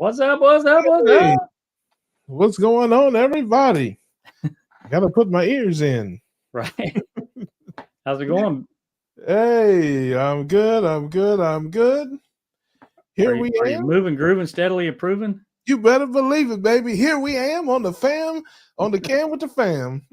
What's up? What's up? What's Hey, up? what's going on, everybody? Gotta put my ears in. Right. How's it going? Hey, I'm good. I'm good. I'm good. Here Are we you am. moving, grooving, steadily improving? You better believe it, baby. Here we am on the cam with the fam.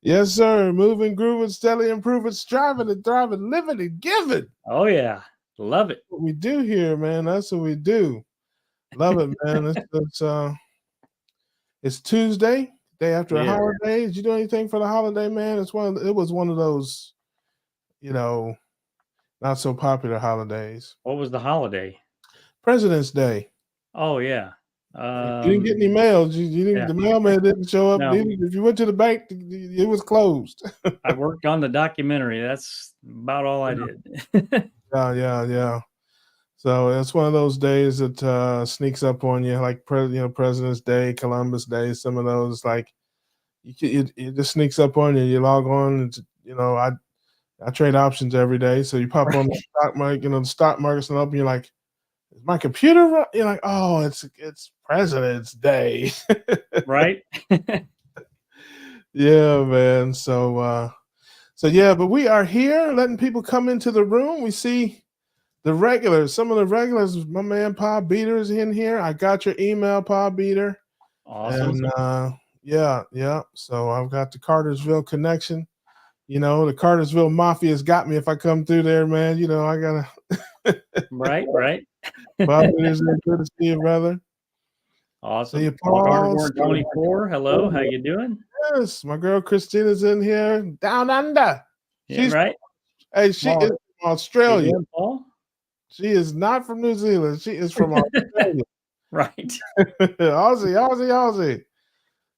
Yes, sir. Moving, grooving, steadily improving, striving and thriving, living and giving. Oh yeah, love it. What we do here, man. That's what we do. Love it, man. It's Tuesday, day after a Yeah. holiday. Did you do anything for the holiday, man? It was one of those, not so popular holidays. What was the holiday? President's Day. Oh yeah. You didn't get any mail. You didn't. Yeah. The mailman didn't show up. No. If you went to the bank, it was closed. I worked on the documentary. That's about all I did. Yeah. So it's one of those days that sneaks up on you, like President's Day, Columbus Day. Some of those, like it just sneaks up on you. You log on, and I trade options every day. So you pop on the stock market, the stock market's not open. You're like, is my computer run? You're like, oh, it's President's Day. Right. Yeah, man. So yeah, but we are here letting people come into the room. We see the regulars, some of the regulars. My man Pa Beater is in here. I got your email, Pa Beater. Awesome. And yeah. So I've got the Cartersville connection. The Cartersville Mafia's got me if I come through there, man. I gotta Right. Bob Beater's in. Good to see you, brother. Awesome. See you, Paul. Carnivore 24. Hello, how you doing? Yes, my girl Christina's in here. Down under. Yeah, right. Hey, she is from Australia. Doing, Paul? She is not from New Zealand. She is from Australia. Right. Aussie.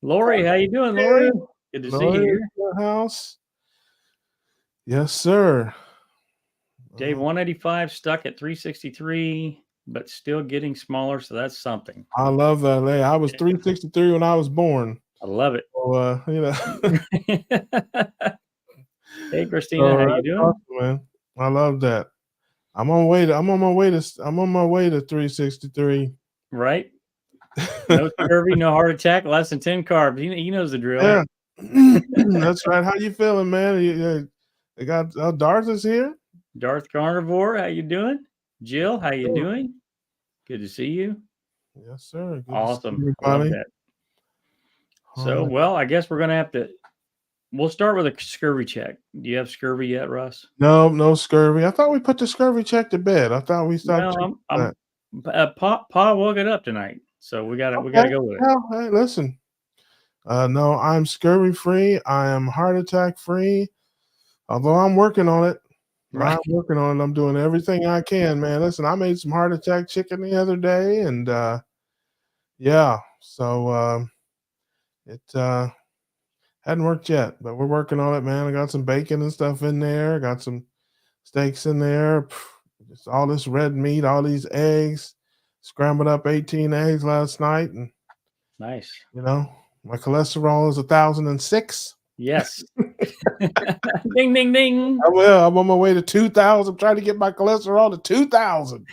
Lori, how you doing, Lori? Good to see you here. In the house. Yes, sir. Dave 185 stuck at 363, but still getting smaller, so that's something. I love that. Hey, I was 363 when I was born. I love it. So, Hey, Christina, how you doing? Awesome, man. I love that. I'm on my way to 363. Right. No scurvy, no heart attack, less than 10 carbs. He knows the drill. Yeah. That's right. How you feeling, man? They got Darth is here. Darth Carnivore, how you doing? Jill, how you doing? Good to see you. Yes, sir. Good awesome. I love that. So, well, I guess we're gonna have to. We'll start with a scurvy check. Do you have scurvy yet, Russ? No scurvy. I thought we put the scurvy check to bed. I thought we stopped. Pa woke it up tonight, so we gotta go with it. Well, hey, listen. No, I'm scurvy free. I am heart attack free. Although I'm working on it. Right. I'm working on it. I'm doing everything I can, man. Listen, I made some heart attack chicken the other day, and yeah. So it hadn't worked yet, but we're working on it, man. I got some bacon and stuff in there. Got some steaks in there. Just all this red meat, all these eggs. Scrambled up 18 eggs last night, and nice. My cholesterol is 1,006. Yes. Ding, ding, ding. I'm on my way to 2,000. I'm trying to get my cholesterol to 2,000.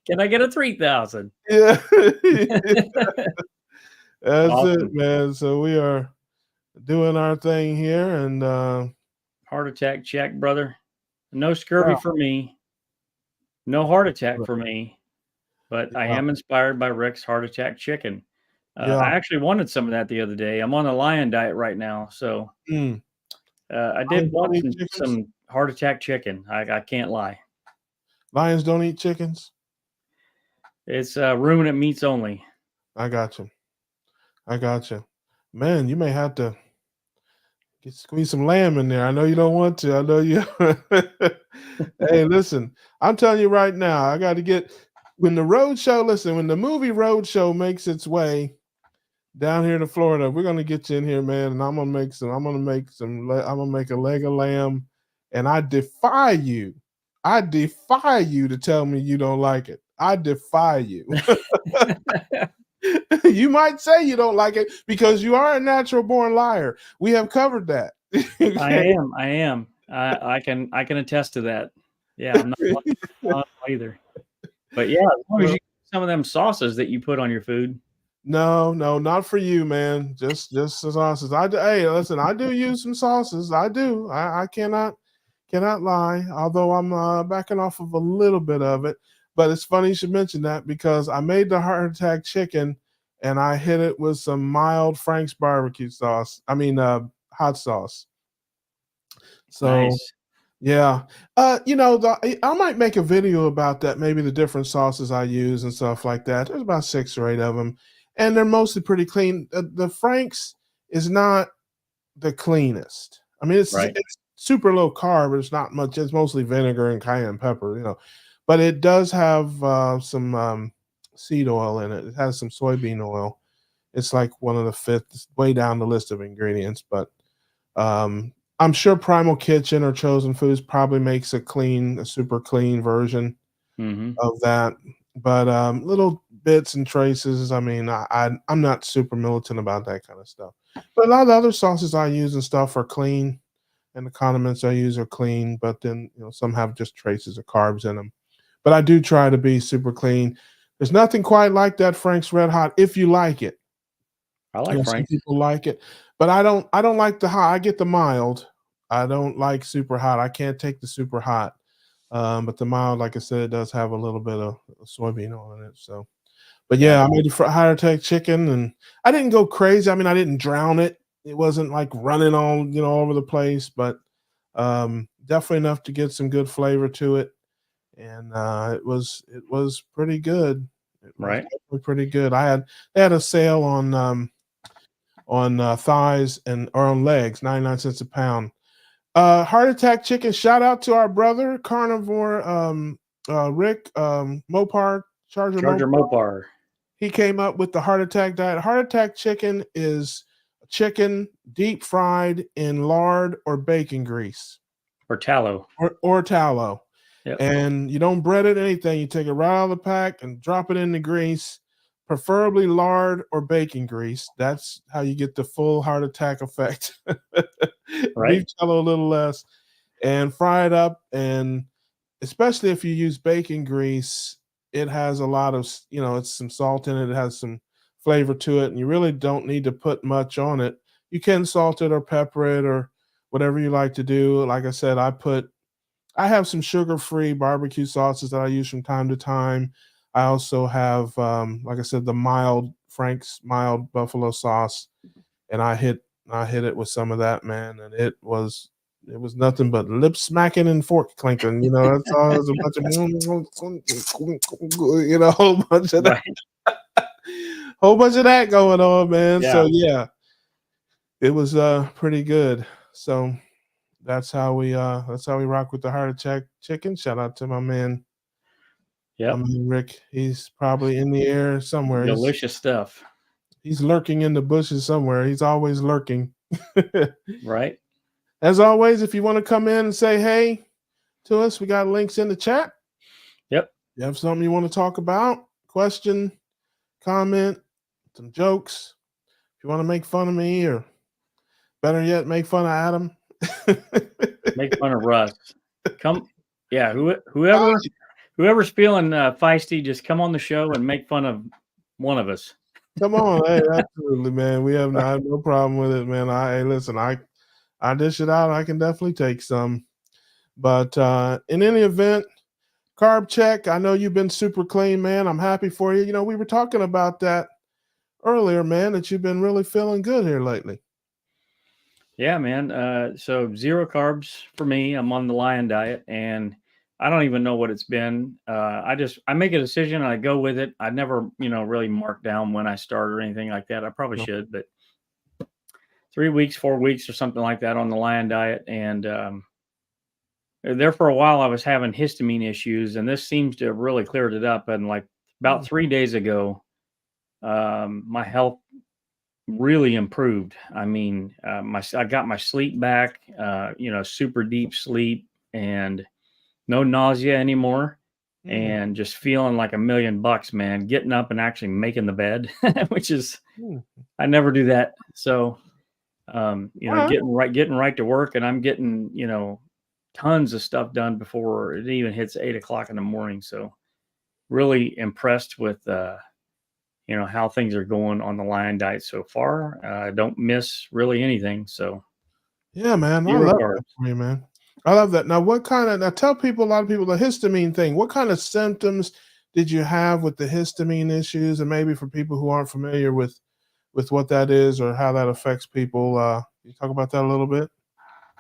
Can I get a 3,000? Yeah. That's awesome. It, man. So we are doing our thing here, and heart attack check, brother. No scurvy for me. No heart attack for me. But I am inspired by Rick's heart attack chicken. I actually wanted some of that the other day. I'm on a lion diet right now, so I did want some heart attack chicken. I can't lie. Lions don't eat chickens? It's ruminant meats only. I got you. Man, you may have to squeeze some lamb in there. I know you don't want to. I know you. Hey, listen, I'm telling you right now, I got to get when the movie Roadshow makes its way down here to Florida, we're gonna get you in here, man, and I'm gonna make a leg of lamb, and I defy you to tell me you don't like it. I defy you. You might say you don't like it because you are a natural born liar. We have covered that. I am. I can attest to that. Yeah, I'm not either. But yeah, as long as you get some of them sauces that you put on your food. No, not for you, man. Just the sauces. Hey, listen, I do use some sauces. I do. I cannot lie. Although I'm backing off of a little bit of it. But it's funny you should mention that because I made the heart attack chicken and I hit it with some mild Frank's barbecue sauce. I mean, hot sauce. So Nice. yeah, I might make a video about that. Maybe the different sauces I use and stuff like that. There's about 6 or 8 of them, and they're mostly pretty clean. The Frank's is not the cleanest. I mean, it's super low carb. It's not much. It's mostly vinegar and cayenne pepper, but it does have some seed oil in it. It has some soybean oil. It's like one of the fifth, way down the list of ingredients, but I'm sure Primal Kitchen or Chosen Foods probably makes a super clean version of that. But little bits and traces. I mean, I'm not super militant about that kind of stuff. But a lot of the other sauces I use and stuff are clean, and the condiments I use are clean. But then some have just traces of carbs in them. But I do try to be super clean. There's nothing quite like that Frank's Red Hot if you like it. I like Frank's. Some people like it, but I don't like the hot. I get the mild. I don't like super hot. I can't take the super hot. But the mild, like I said, it does have a little bit of soybean oil in it. So, but yeah, I made the heart attack chicken, and I didn't go crazy. I mean, I didn't drown it. It wasn't like running all over the place, but definitely enough to get some good flavor to it. And it was pretty good. It was definitely pretty good. They had a sale on thighs or on legs, 99 cents a pound. Heart attack chicken. Shout out to our brother Carnivore Rick Mopar Charger Mopar. He came up with the heart attack diet. Heart attack chicken is chicken deep fried in lard or bacon grease or tallow or tallow. Yep. And you don't bread it anything. You take it right out of the pack and drop it in the grease, preferably lard or bacon grease. That's how you get the full heart attack effect. Beef tallow a little less, and fry it up. And especially if you use bacon grease, it has a lot of, it's some salt in it. It has some flavor to it, and you really don't need to put much on it. You can salt it or pepper it or whatever you like to do. Like I said, I have some sugar-free barbecue sauces that I use from time to time. I also have, like I said, the Frank's mild buffalo sauce, and I hit it with some of that, man, and it was nothing but lip smacking and fork clinking. That's all. It was a bunch of, whole bunch of that, whole bunch of that going on, man. Yeah. So yeah, it was pretty good. So that's how we rock with the heart attack chicken. Shout out to my man. Yeah, Rick. He's probably in the air somewhere. Delicious stuff. He's lurking in the bushes somewhere. He's always lurking. Right. As always, if you want to come in and say hey to us, we got links in the chat. Yep. You have something you want to talk about, question, comment, some jokes. If you want to make fun of me, or better yet, make fun of Adam. Make fun of Russ. Whoever's feeling feisty, just come on the show and make fun of one of us. Come on, hey, absolutely, man. We have no problem with it, man. Listen, I dish it out. I can definitely take some. But in any event, carb check. I know you've been super clean, man. I'm happy for you. We were talking about that earlier, man, that you've been really feeling good here lately. Yeah, man. So 0 carbs for me. I'm on the Lion diet, and I don't even know what it's been. I make a decision and I go with it. I never, really mark down when I start or anything like that. I probably should, but 3 weeks, 4 weeks or something like that on the Lion diet. And there for a while, I was having histamine issues, and this seems to have really cleared it up. And like about 3 days ago, my health really improved. I mean, I got my sleep back, super deep sleep and no nausea anymore, and just feeling like $1,000,000, man, getting up and actually making the bed, which is, I never do that. So, getting right to work, and I'm getting, tons of stuff done before it even hits 8 o'clock in the morning. So really impressed with, how things are going on the Lion diet so far. I don't miss really anything. So Yeah, man. I zero love that carbs. for you, man. I love that. Now, now tell people, a lot of people, the histamine thing. What kind of symptoms did you have with the histamine issues? And maybe for people who aren't familiar with what that is or how that affects people, you talk about that a little bit?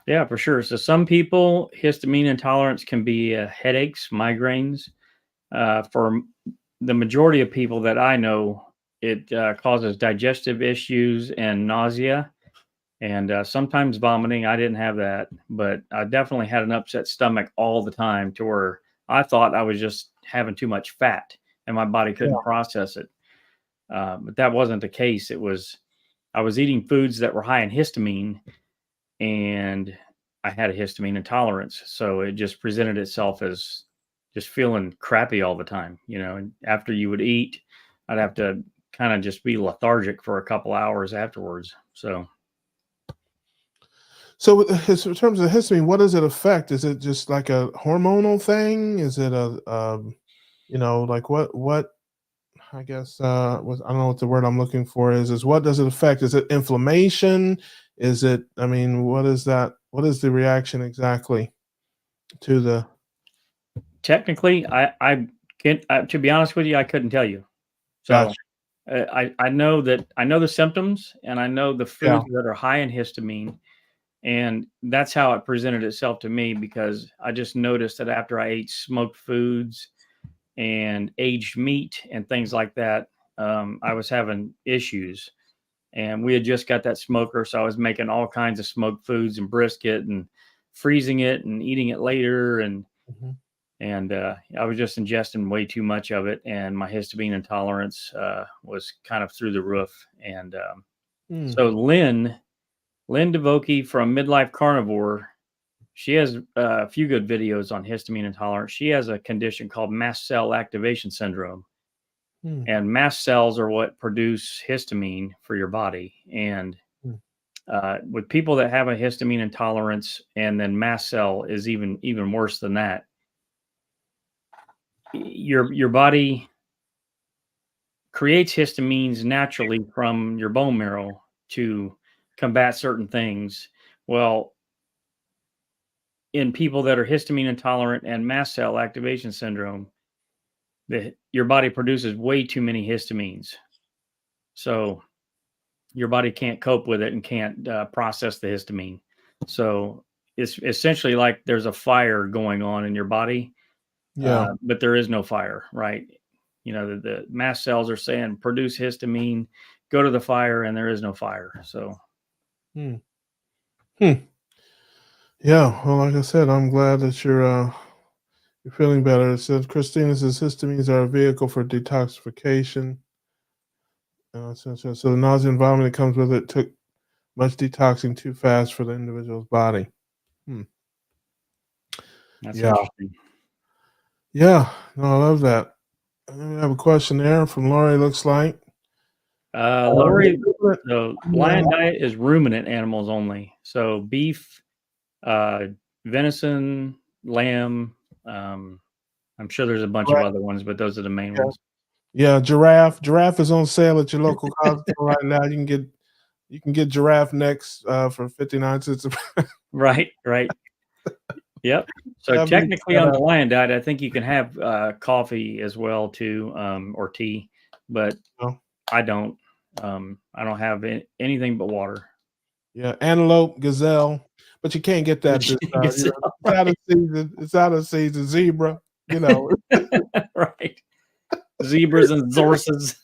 Yeah, for sure. So some people, histamine intolerance can be headaches, migraines. For the majority of people that I know, it causes digestive issues and nausea, and sometimes vomiting. I didn't have that, but I definitely had an upset stomach all the time, to where I thought I was just having too much fat and my body couldn't process it. But that wasn't the case. I was eating foods that were high in histamine, and I had a histamine intolerance. So it just presented itself as just feeling crappy all the time. And after you would eat, I'd have to kind of just be lethargic for a couple hours afterwards. So in terms of histamine, what does it affect? Is it just like a hormonal thing? Is it like what? I guess I don't know what the word I'm looking for is what does it affect? Is it inflammation? Is it? I mean, what is that? What is the reaction exactly to the? technically, I can't. To be honest with you, I couldn't tell you. So Gotcha. I know that I know the symptoms, and I know the Yeah. foods that are high in histamine. And that's how it presented itself to me, because I just noticed that after I ate smoked foods and aged meat and things like that, I was having issues. And we had just got that smoker, so I was making all kinds of smoked foods and brisket and freezing it and eating it later, and Mhm. I was just ingesting way too much of it, and my histamine intolerance was kind of through the roof. And Mm. so Lynn DeVoke from Midlife Carnivore, she has a few good videos on histamine intolerance. She has a condition called mast cell activation syndrome. Mm. And mast cells are what produce histamine for your body. And Mm. with people that have a histamine intolerance, and then mast cell is even worse than that, your body creates histamines naturally from your bone marrow to combat certain things. Well, in people that are histamine intolerant and mast cell activation syndrome, your body produces way too many histamines. So your body can't cope with it and can't process the histamine. So it's essentially like there's a fire going on in your body, Yeah. but there is no fire, right? The mast cells are saying produce histamine, go to the fire, and there is no fire. So Mm. Hmm. Yeah. Well, like I said, I'm glad that you're feeling better. It says Christina says histamines are a vehicle for detoxification. So the nausea and vomiting that comes with it took much detoxing too fast for the individual's body. Hmm. that's Yeah. interesting. Yeah. No, I love that. We have a question there from Lori, looks like. Lori, the Yeah. lion diet is ruminant animals only. So beef, uh, venison, lamb. Um, I'm sure there's a bunch of Right. other ones, but those are the main Yeah. ones. Yeah, giraffe. Giraffe is on sale at your local Costco right now. You can get giraffe necks for 59 cents. Right, right. Yep. So That'd be technically on the lion diet, I think you can have coffee as well too, or tea, but oh, I don't. I don't have anything but water. yeah, antelope, gazelle, but you can't get that this time. You know, it's out of Right. season. It's out of season. Zebra, you know. Right. Zebras and horses.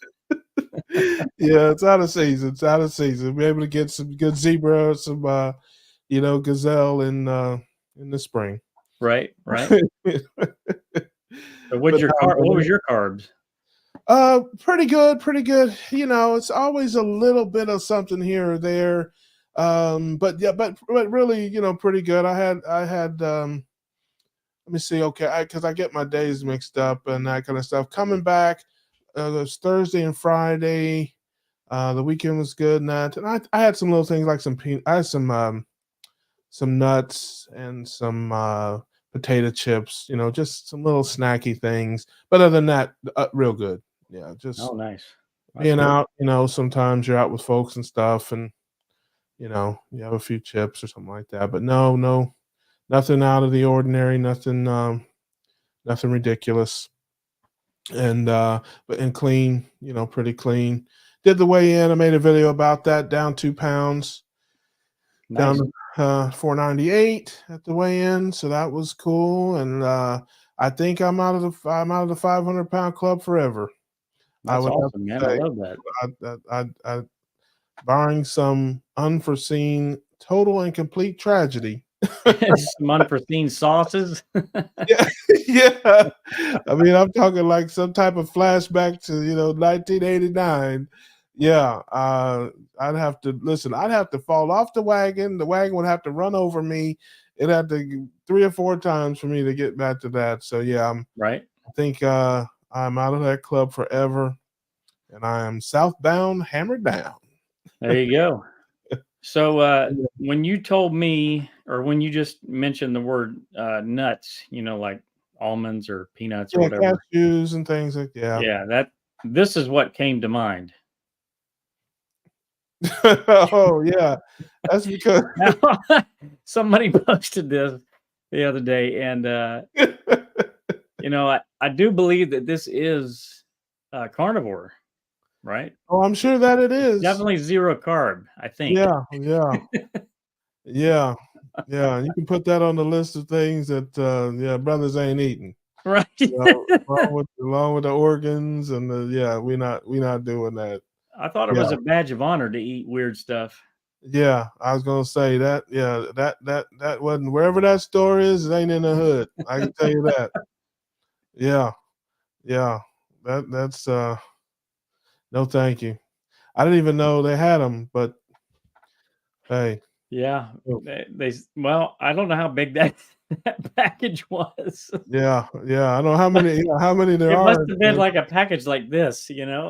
Yeah, it's out of season. It's out of season. Be able to get some good zebra, some gazelle in the spring. Right, right. So But what was your carbs? pretty good, pretty good. You know, it's always a little bit of something here or there. But yeah, but really, pretty good. I had let me see, okay, because I get my days mixed up and that kind of stuff. Coming back, it was Thursday and Friday. The weekend was good, and I had some little things like I had some some nuts and some potato chips, just some little snacky things. But other than that, real good. Yeah, just nice. being out, sometimes you're out with folks and stuff, and you have a few chips or something like that. But no, nothing out of the ordinary, nothing ridiculous. And clean, pretty clean. Did the weigh-in. I made a video about that, down 2 pounds. Nice. Down to 498 at the weigh-in, so that was cool. And I think I'm out of the 500-pound club forever. That's awesome, man. I love that. I barring some unforeseen, total and complete tragedy. Some unforeseen sauces. Yeah, yeah. I mean, I'm talking like some type of flashback to 1989. Yeah, I'd have to fall off the wagon. The wagon would have to run over me. It'd have to 3 or 4 times for me to get back to that. So yeah, right. I think I'm out of that club forever, and I am southbound, hammered down. There you go. So when you told me, or when you just mentioned the word nuts, like almonds or peanuts or whatever, cashews and things like that. Yeah, this is what came to mind. Oh yeah, that's because somebody posted this the other day, and I do believe that this is carnivore, right? Oh, I'm sure that it is. Definitely 0 carb, I think. Yeah. Yeah. You can put that on the list of things that brothers ain't eating. Right. Along with the organs and we're not doing that. I thought it was a badge of honor to eat weird stuff. Yeah, I was gonna say that. Yeah, that wasn't, wherever that store is, it ain't in the hood. I can tell you that. Yeah. That's no thank you. I didn't even know they had them, but hey. Yeah, well, I don't know how big that package was. Yeah, I don't know how many there are. It must have been like a package like this, Yeah.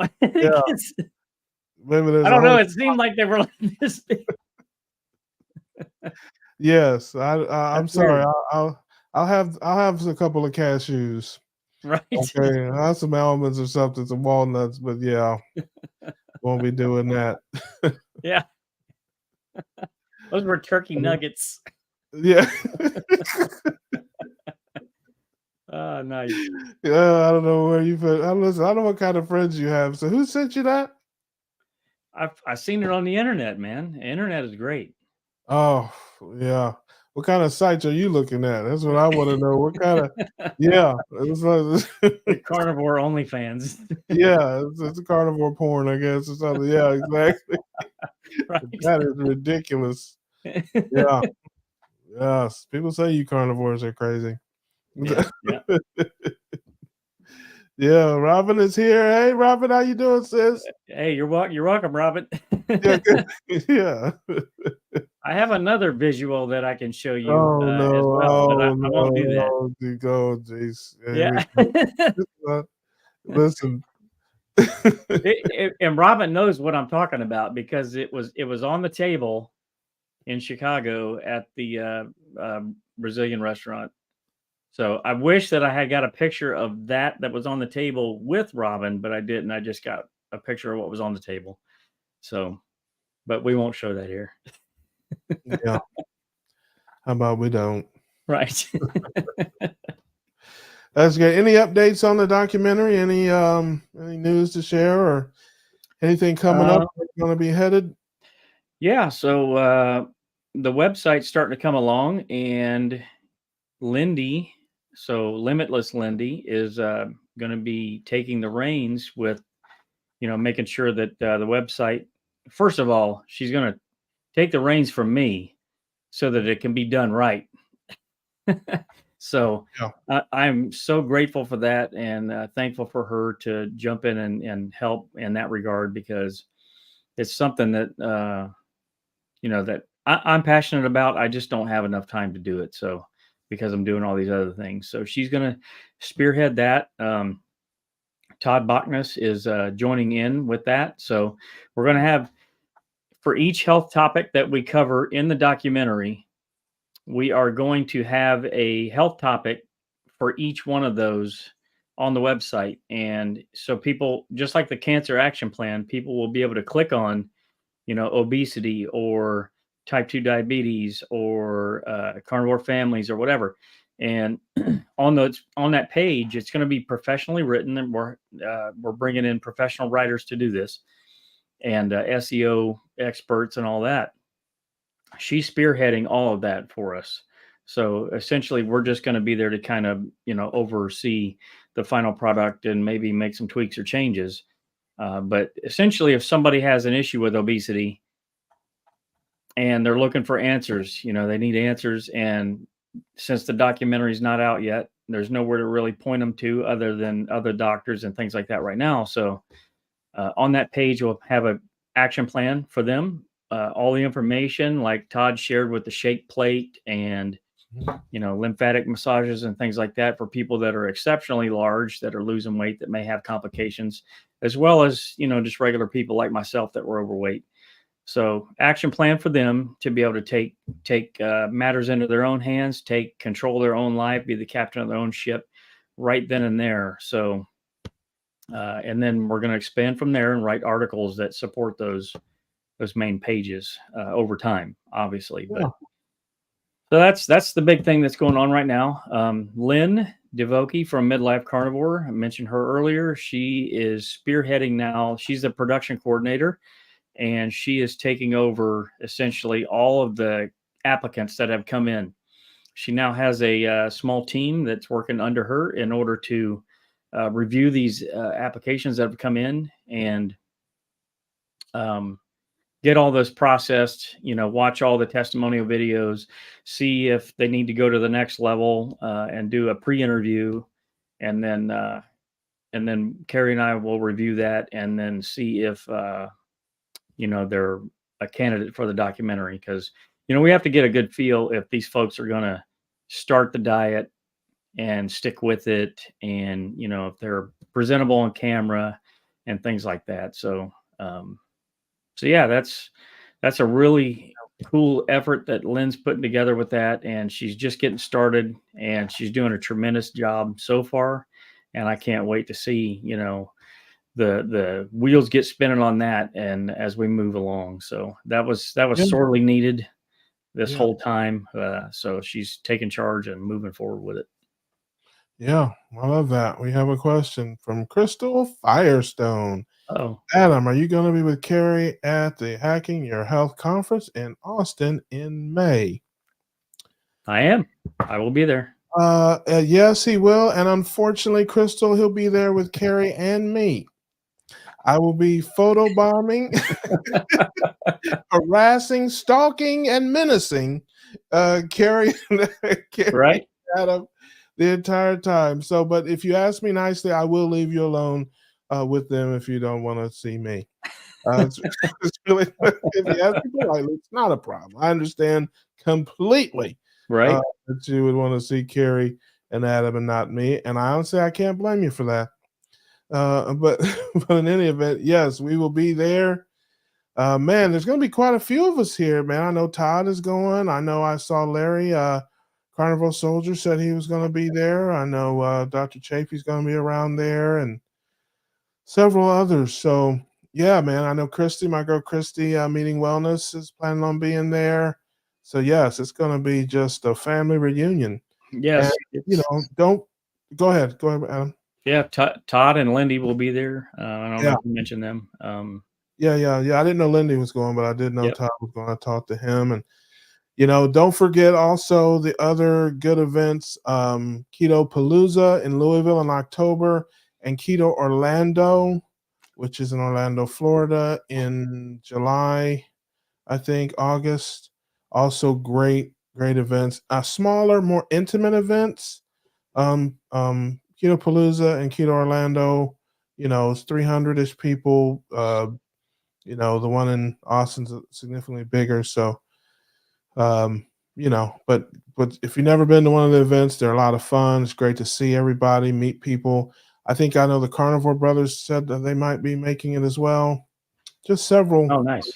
Maybe I don't know. It seemed like they were like this big. Yes, I'm sorry. I'll have a couple of cashews. Right. Okay, I'll have some almonds or something, some walnuts, but yeah, won't be doing that. Yeah. Those were turkey nuggets. Yeah. Nice. Yeah, I don't know where you've listen, I don't know what kind of friends you have. So who sent you that? I've seen it on the internet, man. The internet is great. Oh, yeah. What kind of sites are you looking at? That's what I want to know. What kind of yeah. The carnivore OnlyFans. Yeah, it's a carnivore porn, I guess, or something. Yeah, exactly. Right. That is ridiculous. Yeah. Yes. People say you carnivores are crazy. Yeah. Yeah, Robin is here. Hey, Robin, how you doing, sis? Hey, you're welcome, Robin. Yeah, good. Yeah. I have another visual that I can show you No. as well, but I won't do that. Oh, jeez. Yeah. Listen. And Robin knows what I'm talking about because it was on the table in Chicago at the Brazilian restaurant. So I wish that I had got a picture of that was on the table with Robin, but I didn't. I just got a picture of what was on the table. So, but we won't show that here. Yeah. How about we don't? Right. That's good. Any updates on the documentary? Any news to share or anything coming up that's going to be headed? Yeah. So the website's starting to come along, and Lindy, so Limitless Lindy, is going to be taking the reins with, making sure that the website, first of all, she's going to take the reins from me so that it can be done right. So yeah. I'm so grateful for that, and thankful for her to jump in and help in that regard, because it's something that, that I'm passionate about. I just don't have enough time to do it. So, because I'm doing all these other things. So she's going to spearhead that. Todd Bachnes is joining in with that. So we're going to have, for each health topic that we cover in the documentary, we are going to have a health topic for each one of those on the website. And so people, just like the cancer action plan, people will be able to click on, obesity or type 2 diabetes or carnivore families or whatever. And on that page, it's going to be professionally written, and we're bringing in professional writers to do this, and SEO experts and all that. She's spearheading all of that for us. So essentially, we're just going to be there to kind of, oversee the final product and maybe make some tweaks or changes. But essentially, if somebody has an issue with obesity and they're looking for answers, they need answers. And since the documentary is not out yet, there's nowhere to really point them to other than other doctors and things like that right now. So on that page, we'll have an action plan for them. All the information like Todd shared with the shake plate and, lymphatic massages and things like that for people that are exceptionally large, that are losing weight, that may have complications, as well as, just regular people like myself that were overweight. So action plan for them to be able to take matters into their own hands, take control of their own life, be the captain of their own ship right then and there. So, and then we're going to expand from there and write articles that support those main pages over time, obviously. Yeah. But so that's the big thing that's going on right now. Lynn DeVokie from Midlife Carnivore, I mentioned her earlier. She is spearheading now. She's the production coordinator, and she is taking over essentially all of the applicants that have come in. She now has a small team that's working under her in order to review these applications that have come in and get all those processed, watch all the testimonial videos, see if they need to go to the next level and do a pre-interview. And then Carrie and I will review that and then see if, they're a candidate for the documentary. Because, we have to get a good feel if these folks are going to start the diet and stick with it. And, if they're presentable on camera and things like that. So yeah, that's a really cool effort that Lynn's putting together with that. And she's just getting started and she's doing a tremendous job so far. And I can't wait to see, the wheels get spinning on that and as we move along. So that was sorely needed this whole time. So she's taking charge and moving forward with it. Yeah, I love that. We have a question from Crystal Firestone. Oh, Adam, are you going to be with Carrie at the Hacking Your Health conference in Austin in May? I am. I will be there. Yes, he will. And unfortunately, Crystal, he'll be there with Carrie and me. I will be photobombing, harassing, stalking, and menacing Carrie right? Adam the entire time. So, but if you ask me nicely, I will leave you alone with them if you don't want to see me. It's really, if you ask me politely, it's not a problem. I understand completely, right? That you would want to see Carrie and Adam and not me. And I honestly, I can't blame you for that. But in any event, yes, we will be there. Man, there's going to be quite a few of us here, man. I know Todd is going. I know I saw Larry, Carnivore Soldier, said he was going to be there. I know Dr. Chafee's going to be around there and several others. So, yeah, man, I know Christy, my girl Christy, Meeting Wellness is planning on being there. So, yes, it's going to be just a family reunion. Yes. And, don't go ahead, Adam. Yeah, Todd and Lindy will be there. I don't know if you mentioned them. Yeah. I didn't know Lindy was going, but I did know Todd was going. I talked to him. And, don't forget also the other good events, Keto Palooza in Louisville in October and Keto Orlando, which is in Orlando, Florida in July, I think, August. Also great events. Smaller, more intimate events. Keto Palooza and Keto Orlando, it's 300-ish people. The one in Austin's significantly bigger. So, but if you've never been to one of the events, they're a lot of fun. It's great to see everybody, meet people. I know the Carnivore brothers said that they might be making it as well. Just several. Oh, nice.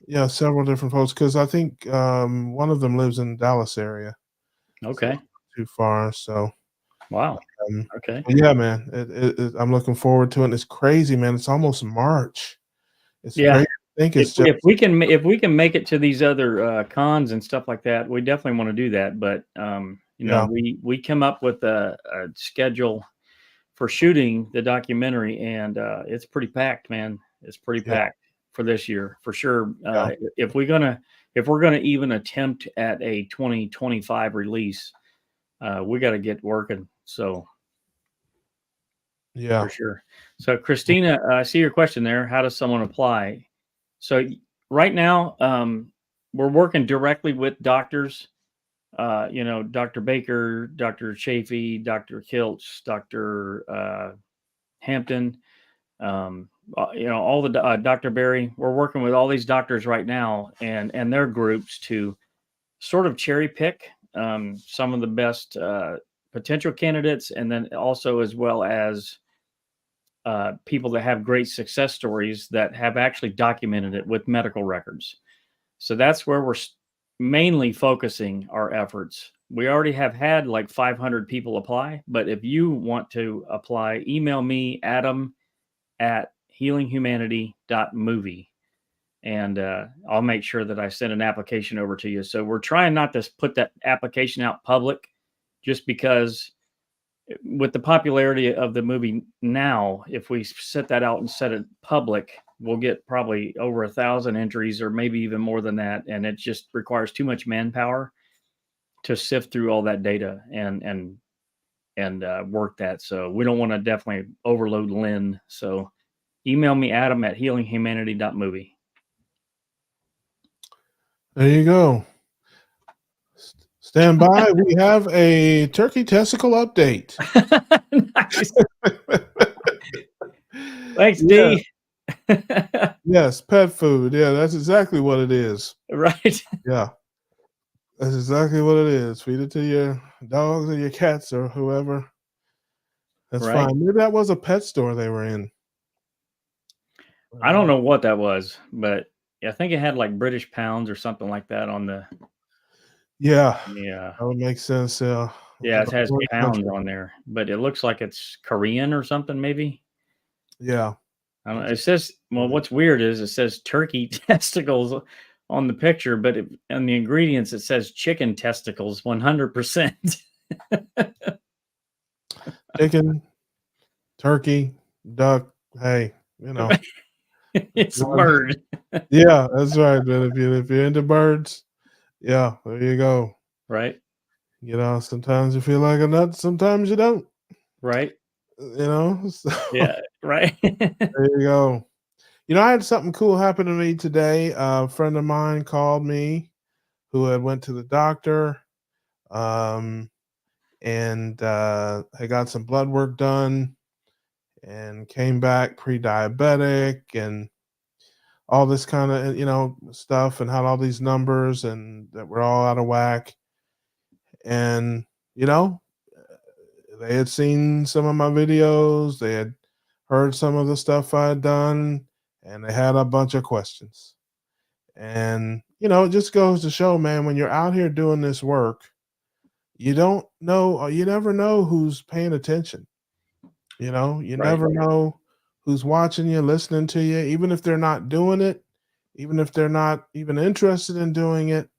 Yeah, several different folks because I think one of them lives in Dallas area. Okay. So too far. So Wow. Okay. yeah, man. I'm looking forward to it. It's crazy, man. It's almost March. It's Yeah. crazy. I think it's just If we can make it to these other cons and stuff like that, we definitely want to do that. But we come up with a schedule for shooting the documentary, and it's pretty packed, man. It's pretty yeah, packed for this year for sure. yeah, If we're gonna even attempt at a 2025 release, we got to get working. So yeah. for sure. So Christina, I see your question there. How does someone apply? So right now, we're working directly with doctors. Dr. Baker, Dr. Chafee, Dr. Kiltz, Dr. Hampton, all the Dr. Barry. We're working with all these doctors right now and their groups to sort of cherry pick some of the best potential candidates, and then also as well as people that have great success stories that have actually documented it with medical records. So that's where we're mainly focusing our efforts. We already have had like 500 people apply, but if you want to apply, email me, adam@healinghumanity.movie, and I'll make sure that I send an application over to you. So we're trying not to put that application out public just because with the popularity of the movie now, if we set that out and set it public, we'll get probably over 1,000 entries or maybe even more than that. And it just requires too much manpower to sift through all that data and work that. So we don't want to definitely overload Lynn. So email me, adam@healinghumanity.movie. There you go. Stand by. We have a turkey testicle update. Nice. Thanks, Yeah. D. Yes, pet food. Yeah, that's exactly what it is. Right. Yeah, that's exactly what it is. Feed it to your dogs or your cats or whoever. That's Right. fine. Maybe that was a pet store they were in. I don't know what that was, but I think it had like British pounds or something like that on the. Yeah, Yeah. that would make sense. Yeah, Yeah, it has foreign pounds country. on there, but it looks like it's Korean or something, maybe. Yeah, I don't know. It says, well, what's weird is it says turkey testicles on the picture, but on the ingredients, it says chicken testicles 100%. chicken, turkey, duck. Hey, It's a bird. Yeah, that's right, man. If you're into birds, yeah, there you go. Right. Sometimes you feel like a nut, sometimes you don't. Right. So Yeah. Right. there you go. I had something cool happen to me today. A friend of mine called me who had went to the doctor, and I got some blood work done and came back pre-diabetic and all this kind of stuff, and had all these numbers and that were all out of whack. And they had seen some of my videos, they had heard some of the stuff I had done, and they had a bunch of questions. And it just goes to show, man, when you're out here doing this work, you don't know, or you never know who's paying attention. You Right. never know who's watching you, listening to you, even if they're not doing it, even if they're not even interested in doing it.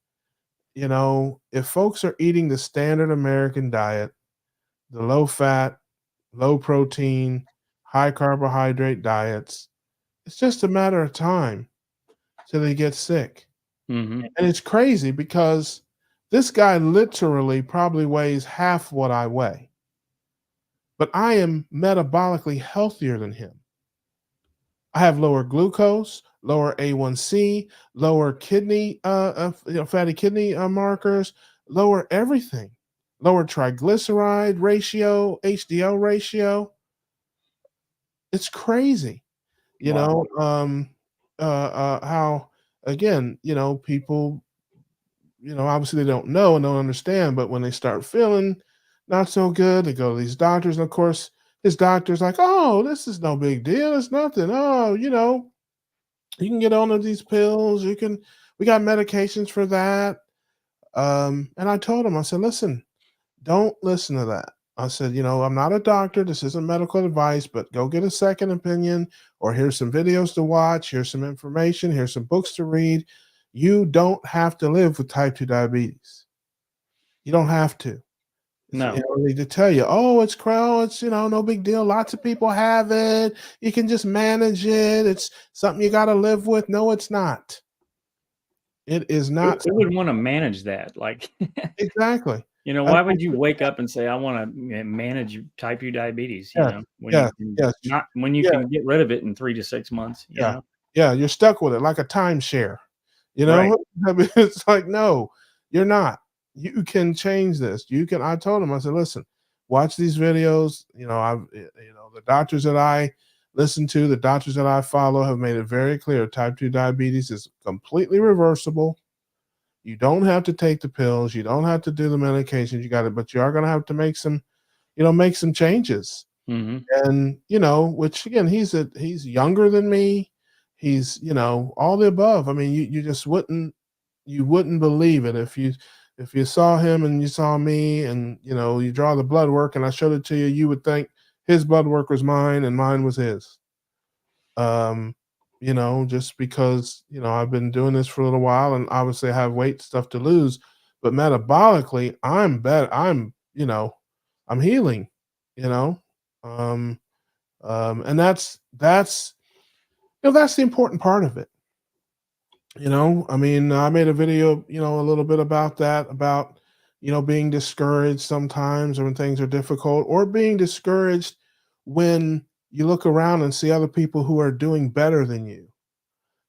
If folks are eating the standard American diet, the low fat, low protein, high carbohydrate diets, it's just a matter of time till they get sick. Mm-hmm. And it's crazy because this guy literally probably weighs half what I weigh, but I am metabolically healthier than him. I have lower glucose, lower A1C, lower kidney, fatty kidney markers, lower everything, lower triglyceride ratio, HDL ratio. It's crazy, Wow. how, again, people, obviously they don't know and don't understand, but when they start feeling not so good, they go to these doctors. And of course, his doctor's like, oh, this is no big deal. It's nothing. Oh, You can get on these pills. We got medications for that. And I told him, I said, listen, don't listen to that. I said, I'm not a doctor. This isn't medical advice, but go get a second opinion, or here's some videos to watch. Here's some information. Here's some books to read. You don't have to live with type 2 diabetes. You don't have to. No. They tell you, oh, it's Crohn, it's no big deal. Lots of people have it. You can just manage it. It's something you got to live with. No, it's not. It is not. Who would want to manage that? Like, exactly. Why would you wake up and say, I want to manage type 2 diabetes? When you can get rid of it in 3 to 6 months. Yeah, you're stuck with it like a timeshare. Right. I mean, it's like, no, you're not. You can change this. I told him, I said, listen, watch these videos. The doctors that I listen to, the doctors that I follow have made it very clear type 2 diabetes is completely reversible. You don't have to take the pills. You don't have to do the medications. But you are going to have to make some changes. Mm-hmm. And, which again, he's younger than me. He's, all the above. I mean, you just wouldn't believe it if you saw him and you saw me and, you draw the blood work and I showed it to you, you would think his blood work was mine and mine was his. Just because, I've been doing this for a little while and obviously I have weight stuff to lose, but metabolically I'm better. I'm healing, and that's the important part of it. I mean, I made a video, a little bit about that, about, being discouraged sometimes when things are difficult, or being discouraged when you look around and see other people who are doing better than you,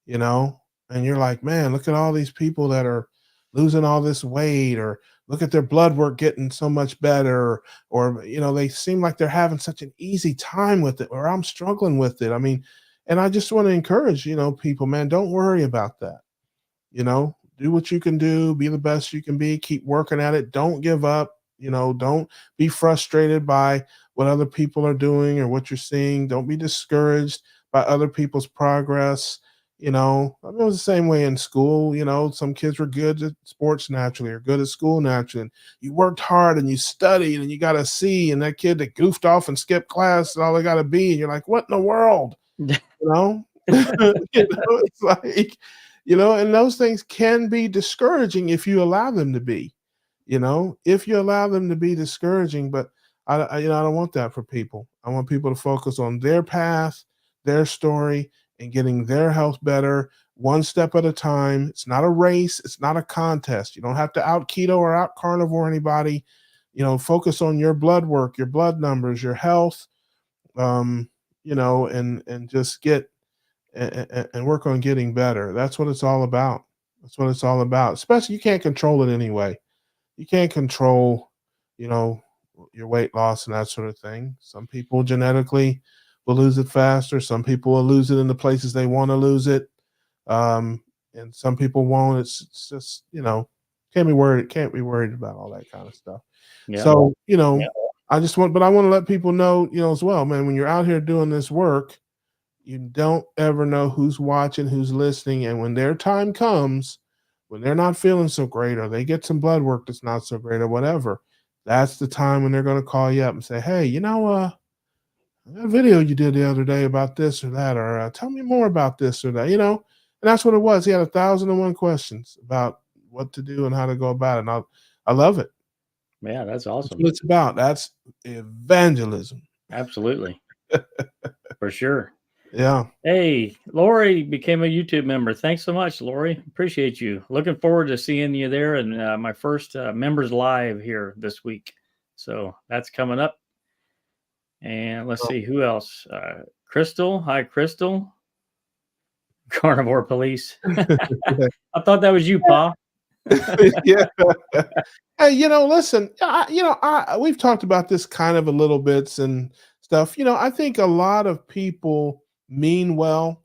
and you're like, man, look at all these people that are losing all this weight, or look at their blood work getting so much better, or, they seem like they're having such an easy time with it, or I'm struggling with it. I mean, and I just want to encourage, people, man, don't worry about that. Do what you can do, be the best you can be, keep working at it. Don't give up. Don't be frustrated by what other people are doing or what you're seeing. Don't be discouraged by other people's progress. I mean, it was the same way in school. Some kids were good at sports naturally or good at school naturally. And you worked hard and you studied and you got a C, and that kid that goofed off and skipped class and all they got a B, and you're like, what in the world? It's like, and those things can be discouraging if you allow them to be, if you allow them to be discouraging. But I don't want that for people. I want people to focus on their path, their story, and getting their health better one step at a time. It's not a race. It's not a contest. You don't have to out keto or out carnivore anybody. Focus on your blood work, your blood numbers, your health, and just get and work on getting better. That's what it's all about. That's what it's all about. Especially, you can't control it anyway. You can't control, your weight loss and that sort of thing. Some people genetically will lose it faster. Some people will lose it in the places they want to lose it. And some people won't. It's just, can't be worried about all that kind of stuff. Yeah. So, I want to let people know, as well, man, when you're out here doing this work, you don't ever know who's watching, who's listening. And when their time comes, when they're not feeling so great, or they get some blood work that's not so great or whatever, that's the time when they're going to call you up and say, hey, that video you did the other day about this or that, or tell me more about this or that, and that's what it was. He had 1,001 questions about what to do and how to go about it. And I love it. Yeah, that's awesome. That's what it's about. That's evangelism. Absolutely. For sure. Yeah. Hey, Lori became a YouTube member. Thanks so much, Lori. Appreciate you. Looking forward to seeing you there and my first members live here this week. So that's coming up. And let's see who else. Crystal. Hi, Crystal. Carnivore Police. I thought that was you, Pa. Yeah. Hey, listen, we've talked about this kind of a little bits and stuff. I think a lot of people mean well.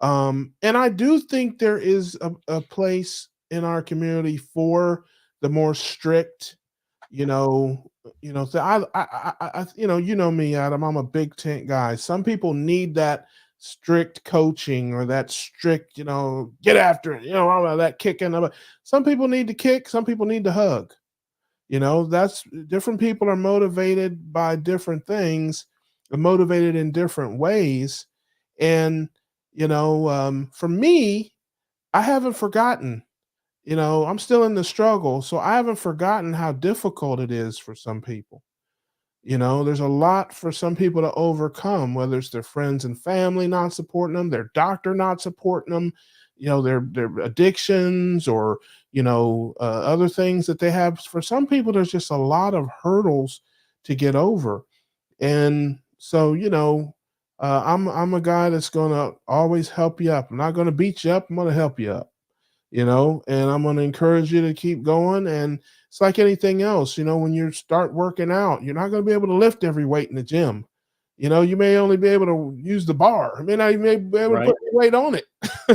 And I do think there is a place in our community for the more strict, so I me, Adam, I'm a big tent guy. Some people need that strict coaching or that strict, get after it, all of that kicking. Some people need to kick, some people need to hug. That's different people are motivated by different things, motivated in different ways. And, for me, I haven't forgotten, I'm still in the struggle. So I haven't forgotten how difficult it is for some people. There's a lot for some people to overcome, whether it's their friends and family not supporting them, their doctor not supporting them, their addictions or, other things that they have. For some people, there's just a lot of hurdles to get over. And so, I'm a guy that's going to always help you up. I'm not going to beat you up. I'm going to help you up, and I'm going to encourage you to keep going. And it's like anything else, when you start working out, you're not going to be able to lift every weight in the gym. You may only be able to use the bar. I mean, you may be able to put weight on it.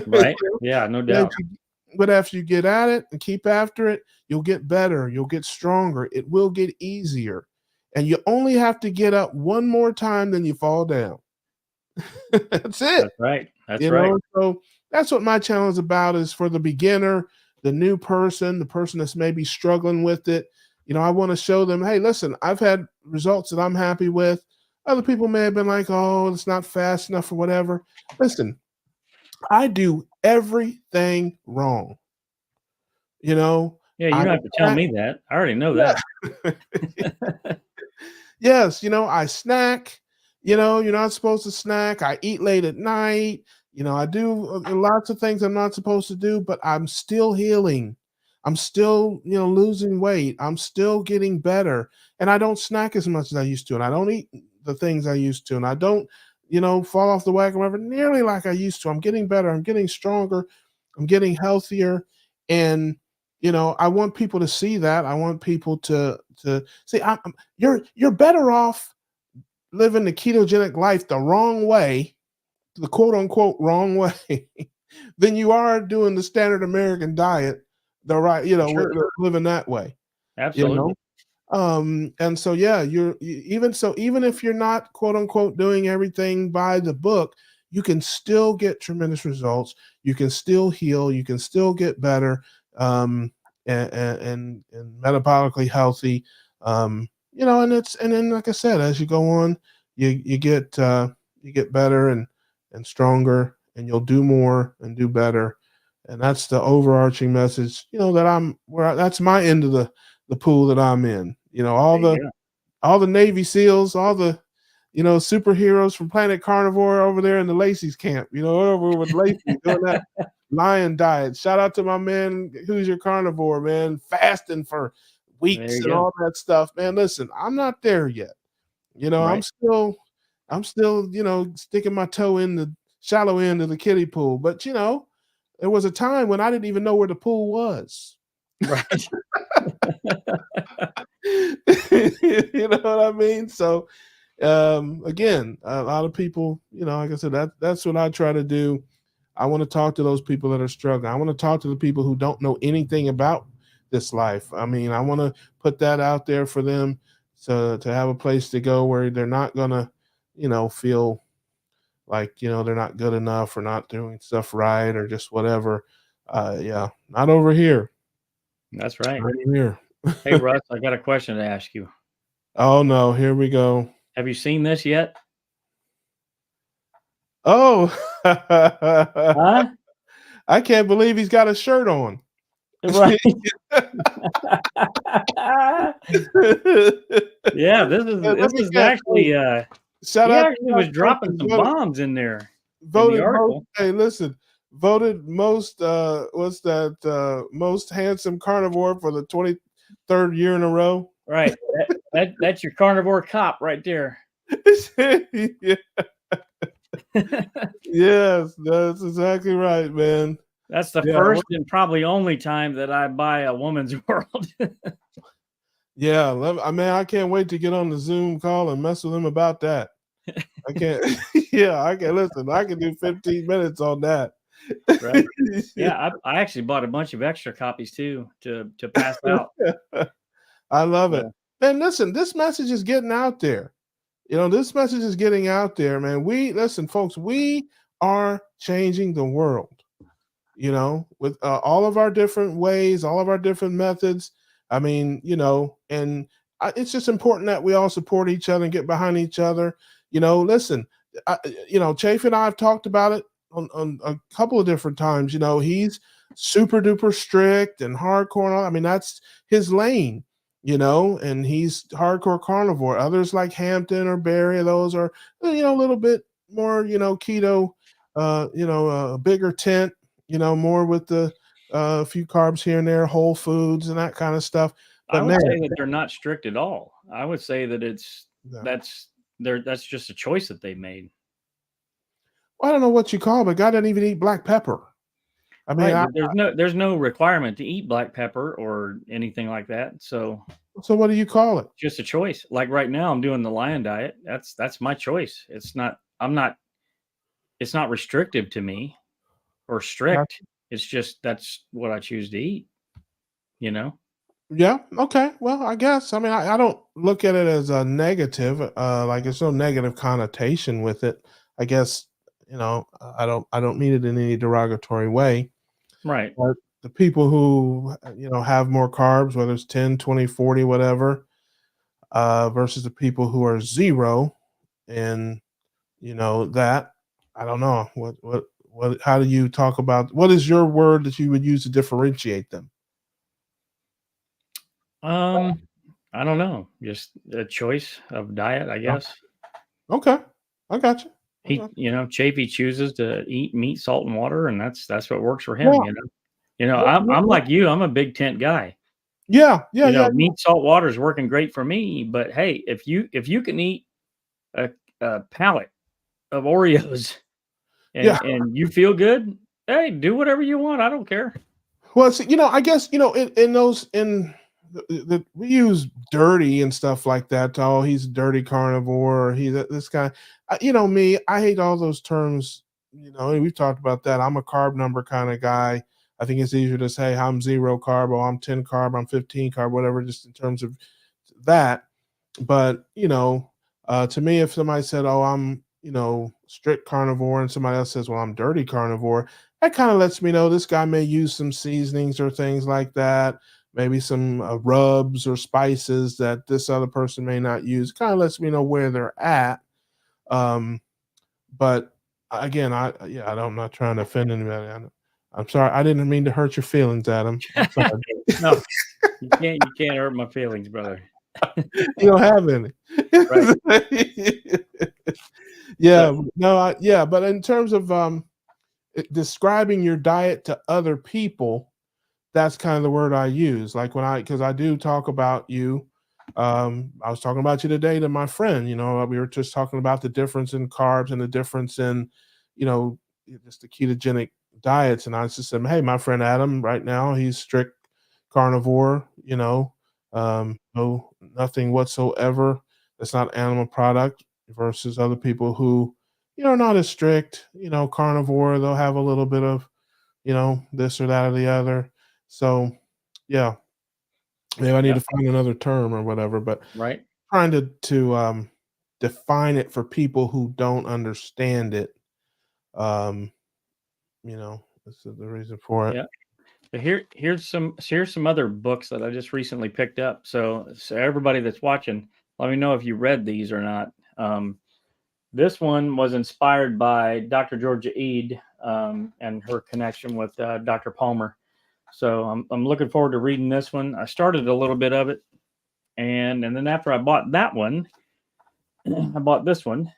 Right. Yeah, no doubt. But after you get at it and keep after it, you'll get better. You'll get stronger. It will get easier. And you only have to get up one more time, then you fall down. That's it. That's right. That's right. So that's what my challenge is about, is for the beginner, the new person, the person that's maybe struggling with it. I want to show them, hey, listen, I've had results that I'm happy with. Other people may have been like, oh, it's not fast enough or whatever. Listen, I do everything wrong. Yeah, you don't have to tell me that. I already know that. Yes, I snack. You're not supposed to snack. I eat late at night. I do lots of things I'm not supposed to do, but I'm still healing. I'm still, losing weight. I'm still getting better. And I don't snack as much as I used to. And I don't eat the things I used to. And I don't, fall off the wagon whatever nearly like I used to. I'm getting better. I'm getting stronger. I'm getting healthier. And, I want people to see that. I want people to see you're better off living the ketogenic life the wrong way, the quote unquote wrong way, than you are doing the standard American diet the right, Sure. living that way. Absolutely. And so, yeah, even if you're not quote unquote doing everything by the book, you can still get tremendous results. You can still heal. You can still get better, and metabolically healthy. And then like I said, as you go on, you get better and stronger, and you'll do more and do better. And that's the overarching message, that's my end of the pool that I'm in. All the Navy SEALs, all the, superheroes from Planet Carnivore over there in the Lacey's camp, over with Lacey doing that lion diet. Shout out to my man, Who's Your Carnivore, man, fasting for weeks and all that stuff, man. Listen, I'm not there yet. I'm still, sticking my toe in the shallow end of the kiddie pool. But, there was a time when I didn't even know where the pool was. Right. You know what I mean? So, again, a lot of people, like I said, that's what I try to do. I want to talk to those people that are struggling. I want to talk to the people who don't know anything about this life. I mean, I want to put that out there for them to have a place to go where they're not going to, feel like, they're not good enough or not doing stuff right or just whatever. Not over here. That's right. Right here. Hey, Russ, I got a question to ask you. Oh, no. Here we go. Have you seen this yet? Oh. Huh? I can't believe he's got a shirt on. Right. Yeah, this is actually shout he out actually was dropping some bombs in there. Voted most, hey, listen, voted most most handsome carnivore for the 23rd year in a row. Right. That's your carnivore cop right there. Yeah. Yes, that's exactly right, man. That's the first and probably only time that I buy a Woman's World. Yeah, I can't wait to get on the Zoom call and mess with him about that. I can't. Yeah, I can listen. I can do 15 minutes on that. Right. Yeah, I actually bought a bunch of extra copies too to pass out. I love it. And listen, this message is getting out there. This message is getting out there, man. Listen, folks, we are changing the world, with all of our different ways, all of our different methods. I mean, and it's just important that we all support each other and get behind each other. Listen, Chafe and I have talked about it on a couple of different times. He's super duper strict and hardcore. And all. I mean, that's his lane, and he's hardcore carnivore. Others like Hampton or Barry, those are, a little bit more, keto, a bigger tent, more with the few carbs here and there, whole foods and that kind of stuff. But I would say that they're not strict at all. I would say that that's just a choice that they made. Well, I don't know what you call it, but guy doesn't even eat black pepper. I mean, right, there's no requirement to eat black pepper or anything like that. So what do you call it? Just a choice. Like right now, I'm doing the lion diet. That's my choice. It's not restrictive to me or strict. It's just that's what I choose to eat. Yeah. Okay. Well, I guess. I mean, I don't look at it as a negative. Like there's no negative connotation with it. I guess, I don't mean it in any derogatory way. Right. But the people who, have more carbs, whether it's 10, 20, 40, whatever, versus the people who are zero, and, that, I don't know. How do you talk about, what is your word that you would use to differentiate them? I don't know. Just a choice of diet, I guess. Okay. I got you. Chafee chooses to eat meat, salt, and water, and that's what works for him. I'm like you. I'm a big tent guy. Yeah. Meat, salt, water is working great for me. But hey, if you can eat a pallet of Oreos and you feel good, hey, do whatever you want. I don't care. Well, see, I guess we use dirty and stuff like that. Oh, he's a dirty carnivore. Or he's this guy. Me, I hate all those terms. And we've talked about that. I'm a carb number kind of guy. I think it's easier to say I'm 0 carb or I'm 10 carb, I'm 15 carb, whatever, just in terms of that. But, to me, if somebody said, oh, I'm, strict carnivore, and somebody else says, well, I'm dirty carnivore, that kind of lets me know this guy may use some seasonings or things like that, maybe some rubs or spices that this other person may not use. Kind of lets me know where they're at. But again, I'm not trying to offend anybody. I'm sorry. I didn't mean to hurt your feelings, Adam. I'm sorry. No, you can't hurt my feelings, brother. You don't have any. Right. Yeah. No. Yeah. But in terms of describing your diet to other people, that's kind of the word I use. Like because I do talk about you. I was talking about you today to my friend. We were just talking about the difference in carbs and the difference in, just the ketogenic diets. And I just said, hey, my friend Adam, right now he's strict carnivore. No, nothing whatsoever. That's not animal product versus other people who, are not as strict. Carnivore. They'll have a little bit of, this or that or the other. So, yeah. Maybe I need to find another term or whatever, but trying to define it for people who don't understand it. This is the reason for it. Yeah. But here's some other books that I just recently picked up. So everybody that's watching, let me know if you read these or not. This one was inspired by Dr. Georgia Ede and her connection with Dr. Palmer. So I'm looking forward to reading this one. I started a little bit of it, and then after I bought that one, I bought this one,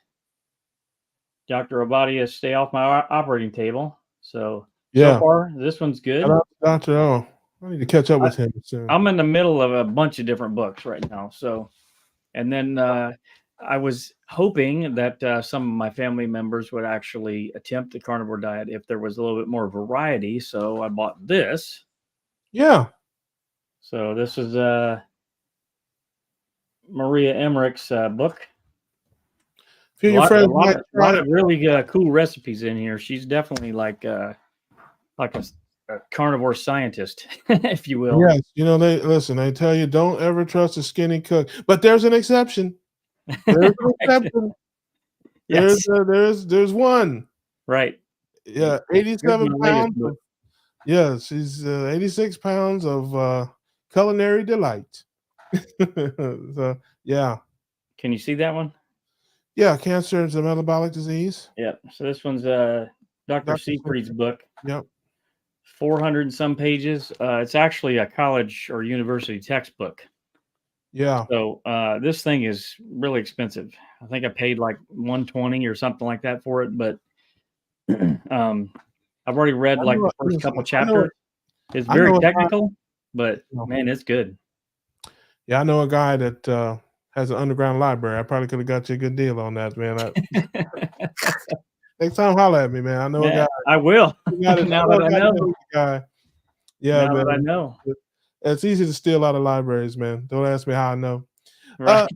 Dr. Obadiah's Stay Off My Operating Table. So far, this one's good. Dr. O. I need to catch up with him soon. I'm in the middle of a bunch of different books right now. So, and then I was hoping that some of my family members would actually attempt the carnivore diet if there was a little bit more variety. So I bought this. Yeah. So this is Maria Emmerich's book. A lot of really cool recipes in here. She's definitely like a carnivore scientist, if you will. Yes, they tell you don't ever trust a skinny cook, but there's an exception. There's an exception. Yes. There's one. Right. Yeah, Here's 87 my latest pounds book. of, yeah, she's 86 pounds of culinary delight. So, yeah. Can you see that one? Yeah, cancer is a metabolic disease. Yeah. So this one's Dr. Dr. Siegfried's Smith. book. Yep. 400 and some pages. It's actually a college or university textbook. Yeah. So this thing is really expensive. I think I paid like 120 or something like that for it. But I've already read I like know, the first listen, couple chapters. It's I know very a guy, technical, but you know, man, it's good. yeah, I know a guy that has an underground library. I probably could have got you a good deal on that, man. Next time, holler at me, man. I know a Man, guy. I will. I Now know that a I guy know. knows a guy. Yeah, Now that I man. know. It's easy to steal out of libraries, man. Don't ask me how I know. Right.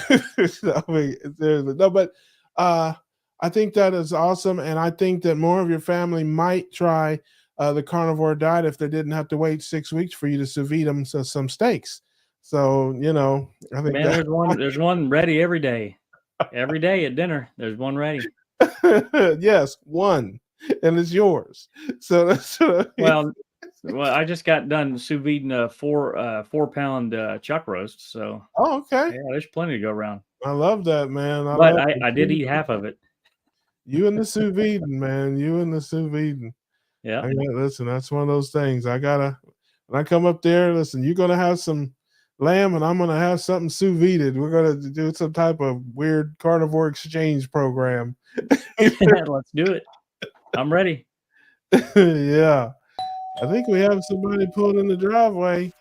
I mean, seriously. No, but I think that is awesome. And I think that more of your family might try the carnivore diet if they didn't have to wait 6 weeks for you to sous vide them some steaks. So, I think Man, there's one ready every day. Every day at dinner, there's one ready. yes, one. And it's yours. So that's Well, I just got done sous vide a 4-pound chuck roast, so oh, okay. yeah, there's plenty to go around. I love that, man. I But love it. I did eat half of it. You and the sous vide, man. You and the sous vide. Yeah. Listen, that's one of those things. When I come up there, listen, you're gonna have some lamb and I'm gonna have something sous vide. We're gonna do some type of weird carnivore exchange program. Let's do it. I'm ready. Yeah. I think we have somebody pulling in the driveway.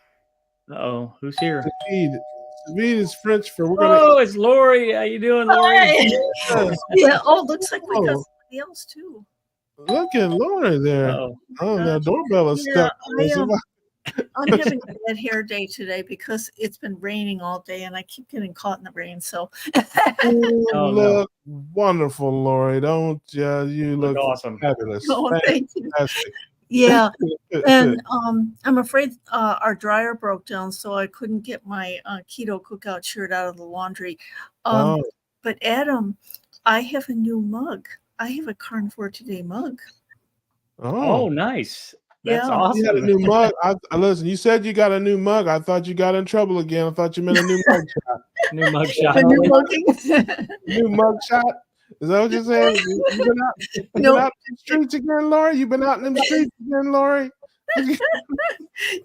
Uh-oh, who's here? Sous vide. Sous vide is French for we're gonna Oh, it's Lori. How you doing, Lori? Hi. Yeah. Oh, looks like we got Oh. somebody else too. Look at Laura there. Uh-oh. Oh, the doorbell is Yeah, stuck. I'm having a bad hair day today because it's been raining all day and I keep getting caught in the rain. So You Oh, no. look wonderful, Lori. Don't you Look look awesome. fabulous. oh, thank you. Fantastic. Yeah. And I'm afraid our dryer broke down, so I couldn't get my Keto Cookout shirt out of the laundry. Oh, But Adam, I have a new mug. I have a Carnivore Today mug. Oh, oh. nice. That's Yeah. You had a awesome. new mug. Listen, you said you got a new mug. I thought you got in trouble again. I thought you meant a new mug shot. New mug shot. A new mugging. New mug shot? Is that what you're saying? You been Nope. out in the streets again, Lori? You been out in the streets again, Lori?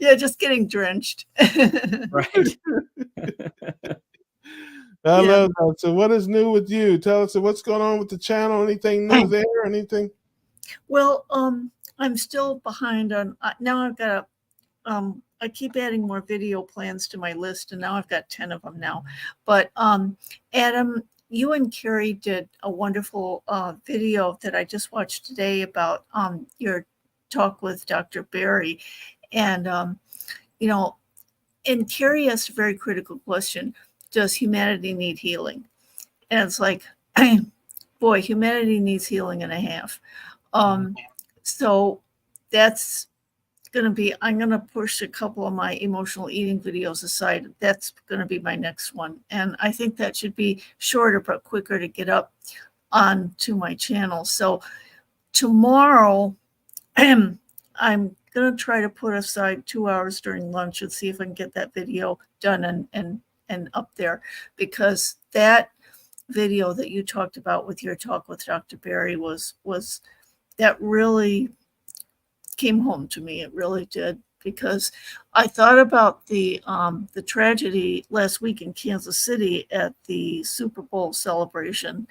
Yeah, just getting drenched. Right. I Yeah. love that. So what is new with you? Tell us what's going on with the channel. Anything new there? Anything? Well, I'm still behind on now. I've got I keep adding more video plans to my list, and now I've got 10 of them now. But Adam, you and Carrie did a wonderful video that I just watched today about your talk with Dr. Barry, and and Carrie asked a very critical question: does humanity need healing? And it's like, boy, humanity needs healing and a half. So that's going to be, I'm going to push a couple of my emotional eating videos aside. That's going to be my next one. And I think that should be shorter but quicker to get up onto my channel. So tomorrow, I'm going to try to put aside 2 hours during lunch and see if I can get that video done and up there, because that video that you talked about with your talk with Dr. Barry was that really came home to me. It really did, because I thought about the tragedy last week in Kansas City at the Super Bowl celebration,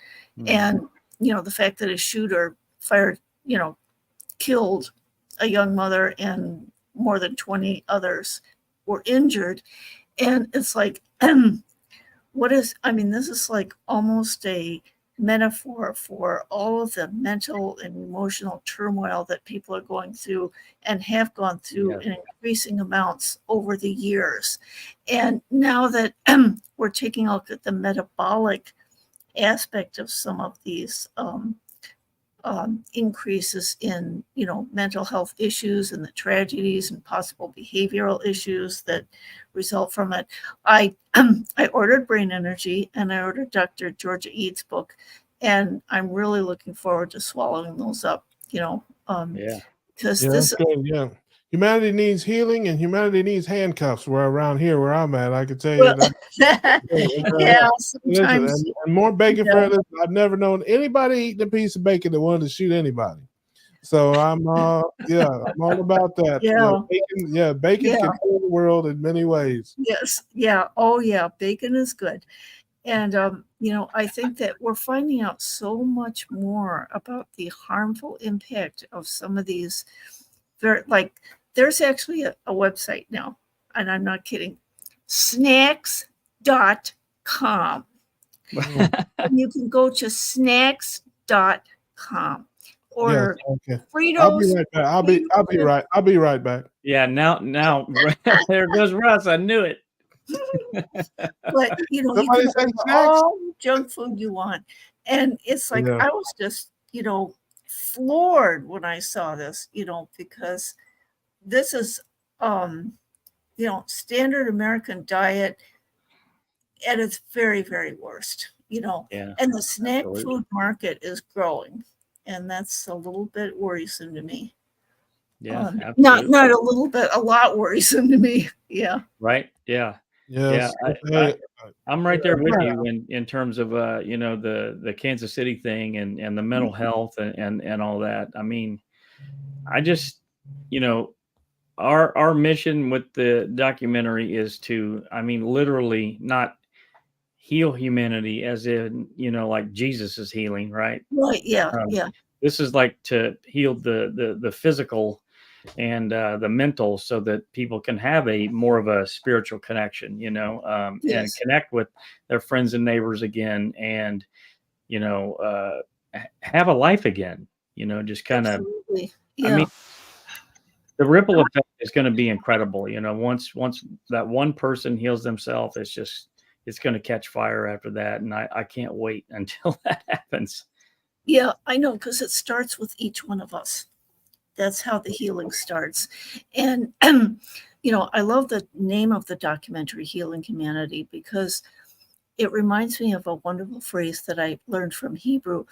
and the fact that a shooter fired, killed a young mother and more than 20 others were injured, and it's like, this is like almost a metaphor for all of the mental and emotional turmoil that people are going through and have gone through in increasing amounts over the years. And now that we're taking a look at the metabolic aspect of some of these increases in, mental health issues and the tragedies and possible behavioral issues that result from it, I ordered Brain Energy and I ordered Dr. Georgia Eads' book, And I'm really looking forward to swallowing those up, because this is good. Yeah. Humanity needs healing, and humanity needs handcuffs. Around here where I'm at, I can tell you that. Sometimes. And more bacon for this. I've never known anybody eating a piece of bacon that wanted to shoot anybody. So I'm I'm all about that. Bacon can heal the world in many ways. Yes. Yeah. Oh yeah. Bacon is good. And I think that we're finding out so much more about the harmful impact of some of these. There's actually a website now, and I'm not kidding, snacks.com. And you can go to snacks.com. Or Fritos. I'll be right back. Yeah, now there goes Russ. I knew it. But you can order all junk food you want. And it's like I was just, floored when I saw this, because this is standard American diet at its very, very worst, and the snack food market is growing. And that's a little bit worrisome to me. Yeah, not a little bit, a lot worrisome to me. Yeah. Right. Yeah. Yes. Yeah. I'm right there with you in terms of the Kansas City thing and the mental health and all that. I mean, I just our mission with the documentary is to, literally not heal humanity as in, like Jesus is healing, right? Right. Yeah. This is like to heal the physical and the mental, so that people can have more of a spiritual connection, and connect with their friends and neighbors again, and have a life again. Just kind of. Yeah. The ripple effect is going to be incredible. Once that one person heals themselves, it's going to catch fire after that. And I can't wait until that happens. Yeah, I know, because it starts with each one of us. That's how the healing starts. And, I love the name of the documentary, Healing Humanity, because it reminds me of a wonderful phrase that I learned from Hebrew,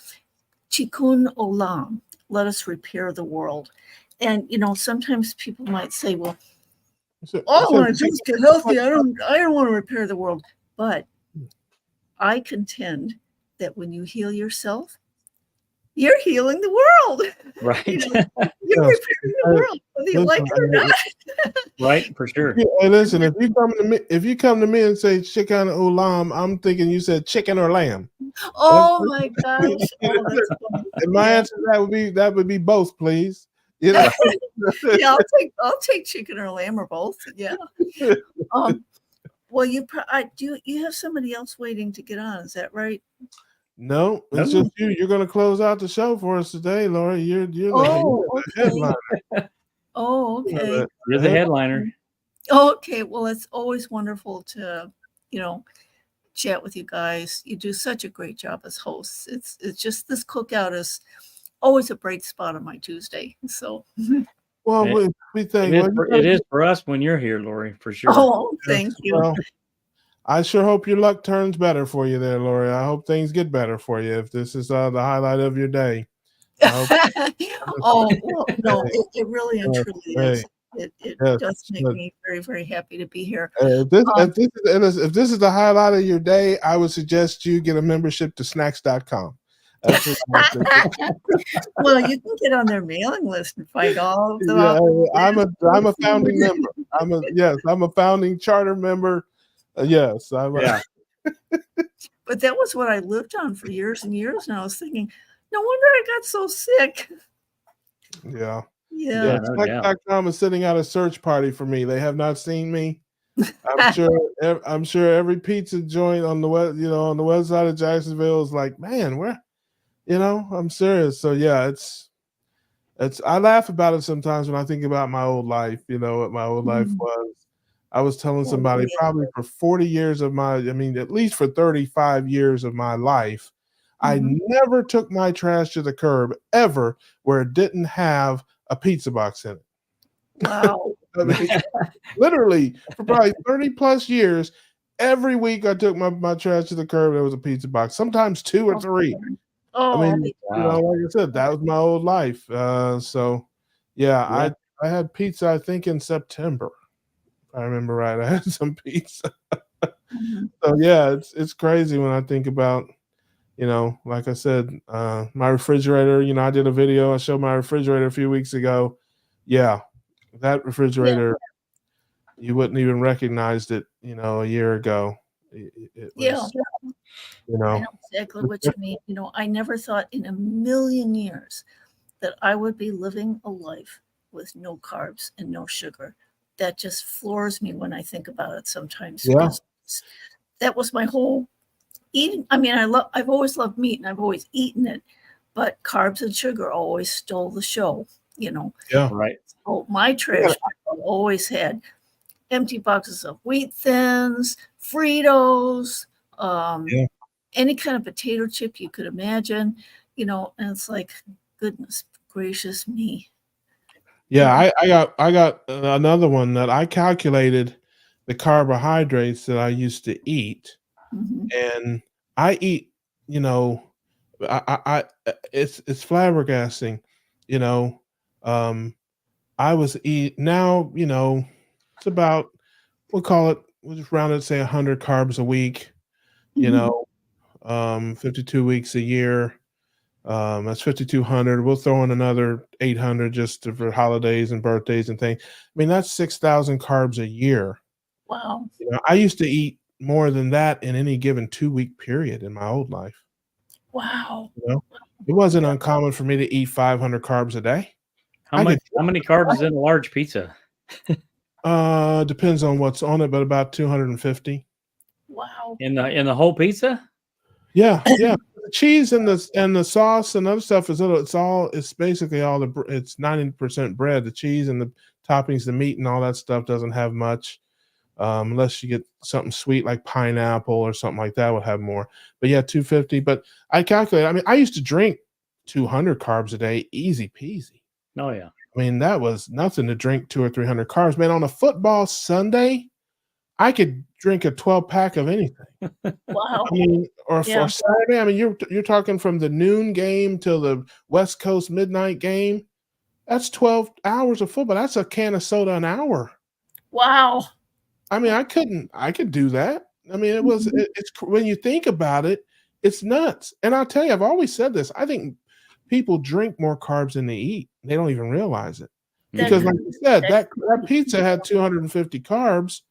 Tikkun Olam, let us repair the world. And, sometimes people might say, well, I want to just get healthy. I don't want to repair the world. But I contend that when you heal yourself, you're healing the world. Right. You're repairing the world, whether you like it or not. Right, for sure. Hey, listen, if you come to me and say chicken or lamb, I'm thinking you said chicken or lamb. Oh my gosh. And my answer to that would be both, please. Yeah, I'll take chicken or lamb or both. Yeah. Well, you have somebody else waiting to get on. Is that right? No, it's just you. You're going to close out the show for us today, Lori. You're the headliner. Oh, okay. You're the headliner. Okay. Well, it's always wonderful to, chat with you guys. You do such a great job as hosts. It's just, this cookout is always a bright spot on my Tuesday. So. Well, we think it is for us when you're here, Lori, for sure. Oh, thank you. Well, I sure hope your luck turns better for you there, Lori. I hope things get better for you if this is the highlight of your day. Well, no, it really and truly is. It does make me very, very happy to be here. If this is the highlight of your day, I would suggest you get a membership to snacks.com. Well, you can get on their mailing list and find all of them. I'm a founding member. I'm a founding charter member. Yes, But that was what I lived on for years and years, and I was thinking, no wonder I got so sick. Yeah. Snacks.com is sitting out a search party for me. They have not seen me. I'm sure every pizza joint on the west side of Jacksonville is like, man, where, I'm serious. So yeah, it's I laugh about it sometimes when I think about my old life, what my old life was. I was telling somebody probably for 40 years of at least for 35 years of my life, I never took my trash to the curb ever where it didn't have a pizza box in it. Wow. Literally for probably 30 plus years, every week I took my trash to the curb. There was a pizza box, sometimes 2 or 3. Oh, I mean, Wow. like I said, that was my old life. So yeah, Yeah. I had pizza, I think in September. If I remember right. I had some pizza. mhm. So yeah, it's crazy when I think about, like I said, my refrigerator, I did a video, I showed my refrigerator a few weeks ago. Yeah, that Yeah, refrigerator, you wouldn't even recognized it, a year ago. It yeah. was, I know exactly what you mean. I never thought in a million years that I would be living a life with no carbs and no sugar. That just floors me when I think about it sometimes yeah, because that was my whole eating. I mean, I've always loved meat and I've always eaten it, but carbs and sugar always stole the show, you know. yeah, Right. So my yeah, trash bag always had empty boxes of Wheat Thins, Fritos, um, yeah. any kind of potato chip you could imagine, and it's like, goodness gracious me. Yeah, I got another one that I calculated the carbohydrates that I used to eat, Mhm. and I eat, you know, it's flabbergasting, you know. I was eat now, it's about we'll just round it, say 100 carbs a week, you Mhm. know, 52 weeks a year. That's 5,200. We'll throw in another 800 for holidays and birthdays and things. I mean, that's 6,000 carbs a year. Wow. I used to eat more than that in any given 2-week period in my old life. Wow. You know, it wasn't Yeah. uncommon for me to eat 500 carbs a day. How I much? could, How many carbs is in a large pizza? depends on what's on it, but about 250. Wow. In the whole pizza? Yeah, yeah. The cheese and the sauce and other stuff it's basically it's 90% bread. The cheese and the toppings, the meat and all that stuff doesn't have much. Unless you get something sweet like pineapple or something like that would have more. But yeah, 250. But I calculate, I mean, I used to drink 200 carbs a day, easy peasy. Oh yeah. I mean, that was nothing to drink 200 or 300 carbs. Man, on a football Sunday, I could drink a 12 pack of anything. Wow. I mean, or Yeah. for Saturday, I mean, you're talking from the noon game till the West Coast midnight game. That's 12 hours of football. That's a can of soda an hour. Wow. I mean, I could do that. I mean, Mhm. it's when you think about it, it's nuts. And I'll tell you, I've always said this. I think people drink more carbs than they eat. They don't even realize it. That Because Mhm. like could you said, that that pizza had 250 carbs,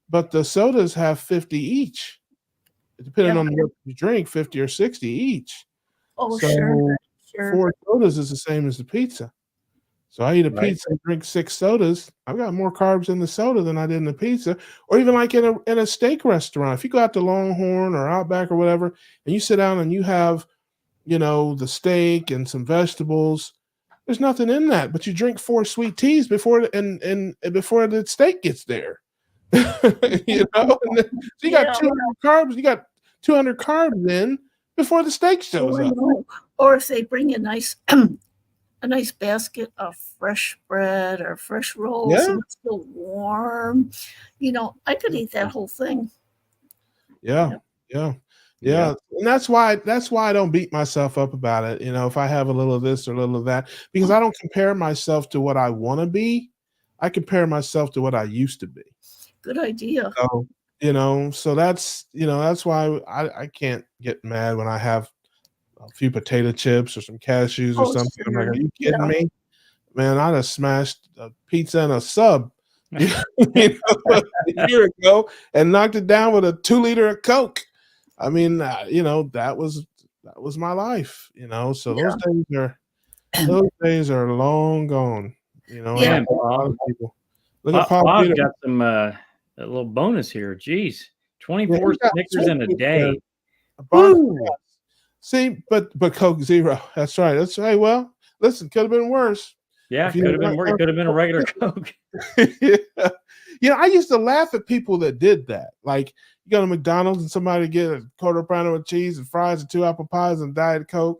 but the sodas have 50 each. Depending yeah. on what you drink, 50 or 60 each. Oh, sure. So Sure. 4 sodas is the same as the pizza. So I eat a Right. pizza and drink 6 sodas. I've got more carbs in the soda than I did in the pizza. Or even like in a steak restaurant. If you go out to Longhorn or Outback or whatever, and you sit down and you have, the steak and some vegetables, there's nothing in that, but you drink 4 sweet teas before the steak gets there. And then, so you got Yeah. 200 carbs, you got 200 carbs in before the steak Oh, shows I up. know. Or if they bring a nice a nice basket of fresh bread or fresh rolls Yeah. and it's still warm, I could eat that whole thing. Yeah, Yeah. yeah, Yep. yeah, and that's why I don't beat myself up about it, if I have a little of this or a little of that, because I don't compare myself to what I wanna be, I compare myself to what I used to be. Good idea. So, so that's why I can't get mad when I have a few potato chips or some cashews or Oh, something. I'm like, sure. "Are you kidding Yeah. me?" Man, I just smashed a pizza and a sub, a year ago and knocked it down with a 2 liter of Coke. I mean, that was my life, so Yeah. those days are long gone, and I Yeah. Man, think a lot Bob. of people look at Paul Bob's Peter. got some a little bonus here. Geez. Yeah, 24 he's got Snickers in a day. a bar. Woo! See, but Coke Zero. That's right. That's right. Well, listen, could have been worse. Yeah, If you could have been more. It could have been a regular Coke. yeah. I used to laugh at people that did that. Like, you go to McDonald's and somebody get a quarter pounder with cheese and fries and 2 apple pies and Diet Coke.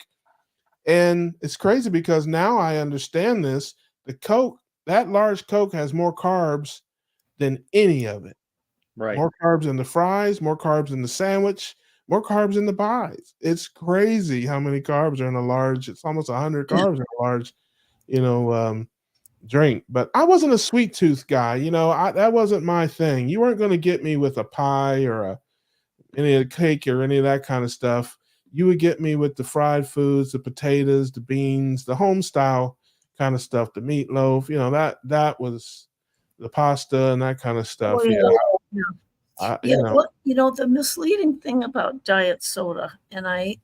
And it's crazy because now I understand this. The Coke, that large Coke has more carbs than any of it. Right. More carbs in the fries, more carbs in the sandwich, more carbs in the pies. It's crazy how many carbs are in a large. It's almost 100 carbs in a large, drink. But I wasn't a sweet tooth guy. That wasn't my thing. You weren't going to get me with a pie or any of the cake or any of that kind of stuff. You would get me with the fried foods, the potatoes, the beans, the home style kind of stuff, the meatloaf. That was the pasta and that kind of stuff. The misleading thing about diet soda, and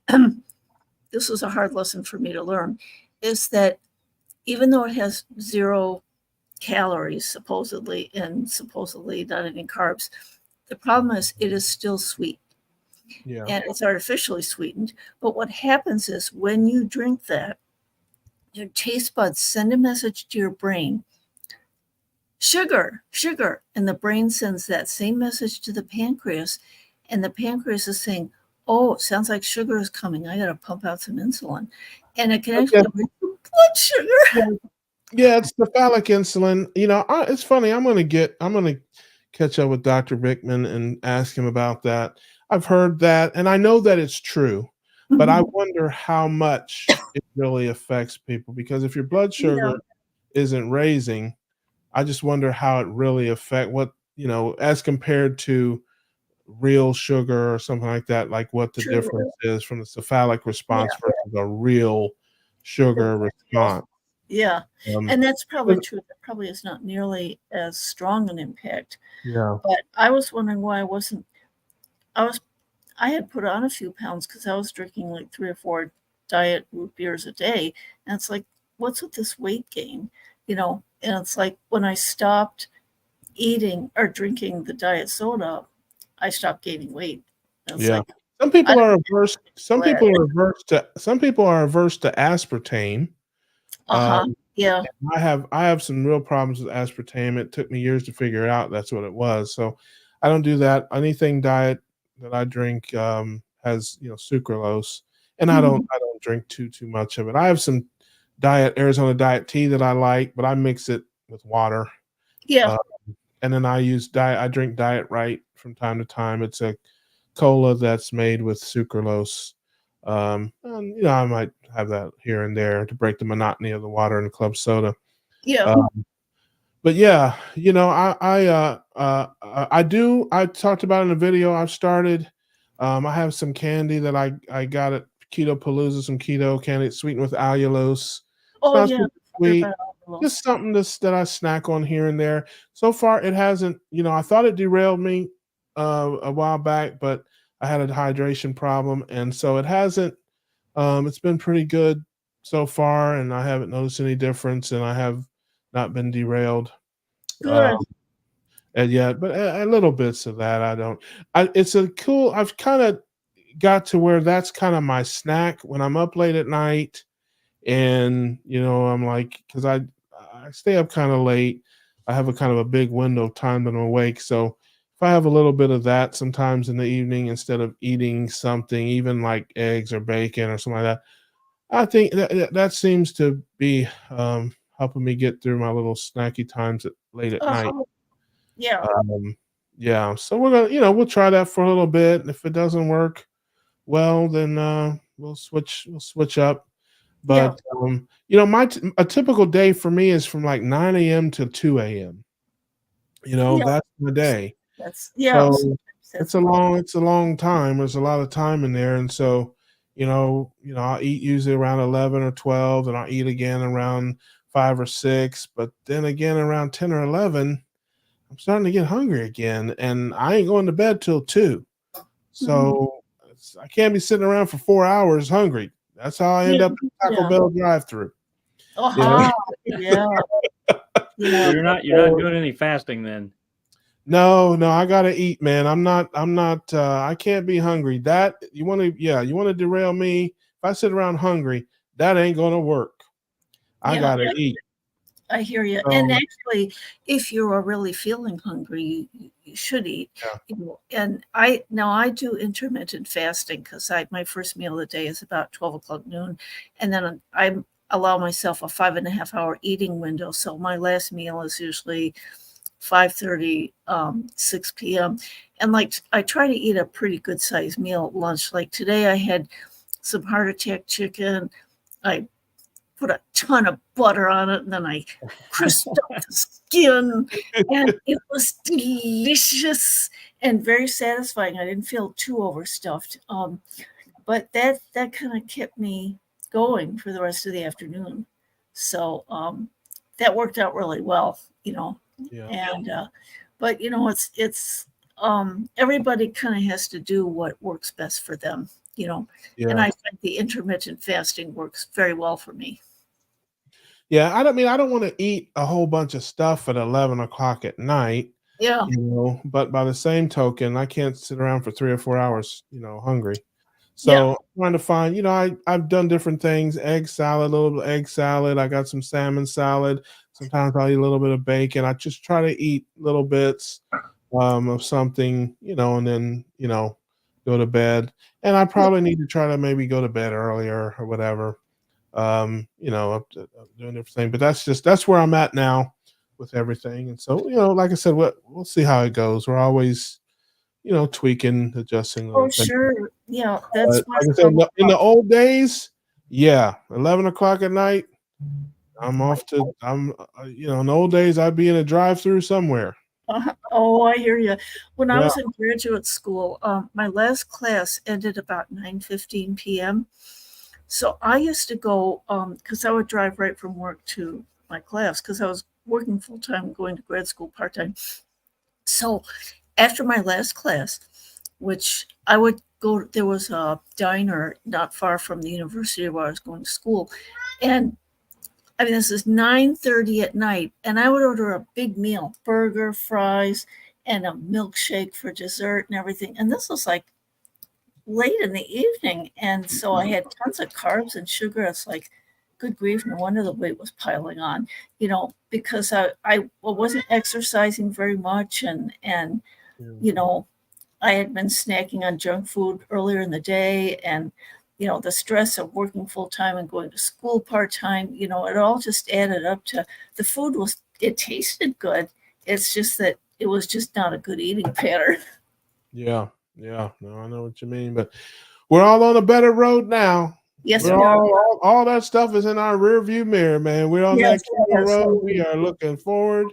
this was a hard lesson for me to learn, is that even though it has 0 calories, supposedly, and supposedly not any carbs, the problem is it is still sweet. Yeah. And it's artificially sweetened. But what happens is when you drink that, your taste buds send a message to your brain, sugar, sugar. And the brain sends that same message to the pancreas. And the pancreas is saying, oh, it sounds like sugar is coming. I got to pump out some insulin. And it can actually raise your blood sugar. Yeah, it's the phallic insulin. It's funny. I'm gonna catch up with Dr. Bickman and ask him about that. I've heard that, and I know that it's true, but I wonder how much it really affects people, because if your blood sugar isn't raising, I just wonder how it really as compared to real sugar or something like that, like what the difference is from the cephalic response versus a real sugar response. Yeah. And that's probably true. That probably is not nearly as strong an impact. Yeah. But I was wondering why I had put on a few pounds because I was drinking like 3 or 4 diet root beers a day. And it's like, what's with this weight gain? And it's like when I stopped eating or drinking the diet soda, I stopped gaining weight. Yeah. Some people are averse. Some people are averse to aspartame. Yeah. I have some real problems with aspartame. It took me years to figure out that's what it was. So I don't do that. Anything diet that I drink has sucralose, and I don't drink too much of it. I have some Arizona diet tea that I like, but I mix it with water. Yeah. And then I drink Diet Right from time to time. It's a cola that's made with sucralose. And I might have that here and there to break the monotony of the water and club soda. Yeah. But yeah, I talked about in a video I've started. I have some candy that I got at Keto Palooza, some keto candy sweetened with allulose. Oh yeah, sweet. Just something that I snack on here and there. So far, it hasn't. I thought it derailed me a while back, but I had a hydration problem, and so it hasn't. It's been pretty good so far, and I haven't noticed any difference, and I have not been derailed yet. But a little bits of that, I don't. I've kind of got to where that's kind of my snack when I'm up late at night, and I'm like, because I stay up kind of late. I have a kind of a big window of time that I'm awake, so if I have a little bit of that sometimes in the evening instead of eating something, even like eggs or bacon or something like that, I think that seems to be helping me get through my little snacky times late at night. Yeah. Yeah. So we're gonna, we'll try that for a little bit. And if it doesn't work, well, then we'll switch up. But a typical day for me is from like 9 a.m. to 2 a.m. That's my day. So it's a long time. There's a lot of time in there, and so I'll eat usually around 11 or 12, and I'll eat again around 5 or 6. But then again around 10 or 11, I'm starting to get hungry again, and I ain't going to bed till 2. So I can't be sitting around for 4 hours hungry. That's how I end up at Taco Bell drive-through. Yeah. You're not doing any fasting then. No, I gotta eat, man. I'm not I can't be hungry. That you want to derail me. If I sit around hungry, that ain't gonna work. I gotta eat. I hear you. And actually, if you are really feeling hungry, you should eat. And I do intermittent fasting because my first meal of the day is about 12 o'clock noon, and then I allow myself a 5.5 hour eating window. So my last meal is usually 5:30, 6 p.m. And like I try to eat a pretty good sized meal at lunch. Like today I had some heart attack chicken. I put a ton of butter on it, and then I crisped up the skin, and it was delicious and very satisfying. I didn't feel too overstuffed, but that kind of kept me going for the rest of the afternoon. So that worked out really well, And but it's everybody kind of has to do what works best for them, And I think the intermittent fasting works very well for me. Yeah, I don't want to eat a whole bunch of stuff at 11 o'clock at night. Yeah. But by the same token, I can't sit around for 3 or 4 hours, hungry. So I'm trying to find, I've done different things, egg salad, a little bit of egg salad. I got some salmon salad. Sometimes I'll eat a little bit of bacon. I just try to eat little bits of something, and then, go to bed. And I probably need to try to maybe go to bed earlier or whatever. Doing everything, but that's where I'm at now with everything. And so, like I said, we'll see how it goes. We're always, tweaking, adjusting. Oh, sure. Yeah. That's like I said, in the old days, 11 o'clock at night, I'm off to, in the old days, I'd be in a drive-through somewhere. Oh, I hear you. When I was in graduate school, my last class ended about 9:15 p.m. So I used to go, because I would drive right from work to my class because I was working full-time, going to grad school part-time. So after my last class, which I would go, there was a diner not far from the university where I was going to school. And I mean, this is 9:30 at night, and I would order a big meal, burger, fries, and a milkshake for dessert and everything. And this was like late in the evening, and so I had tons of carbs and sugar. It's like, good grief, no wonder the weight was piling on, because I wasn't exercising very much, and I had been snacking on junk food earlier in the day, and the stress of working full time and going to school part time, it all just added up to the food it tasted good. It's just that it was just not a good eating pattern. Yeah. No, I know what you mean, but we're all on a better road now. Yes, we are. All that stuff is in our rear view mirror, man. We're on that road. We are looking forward.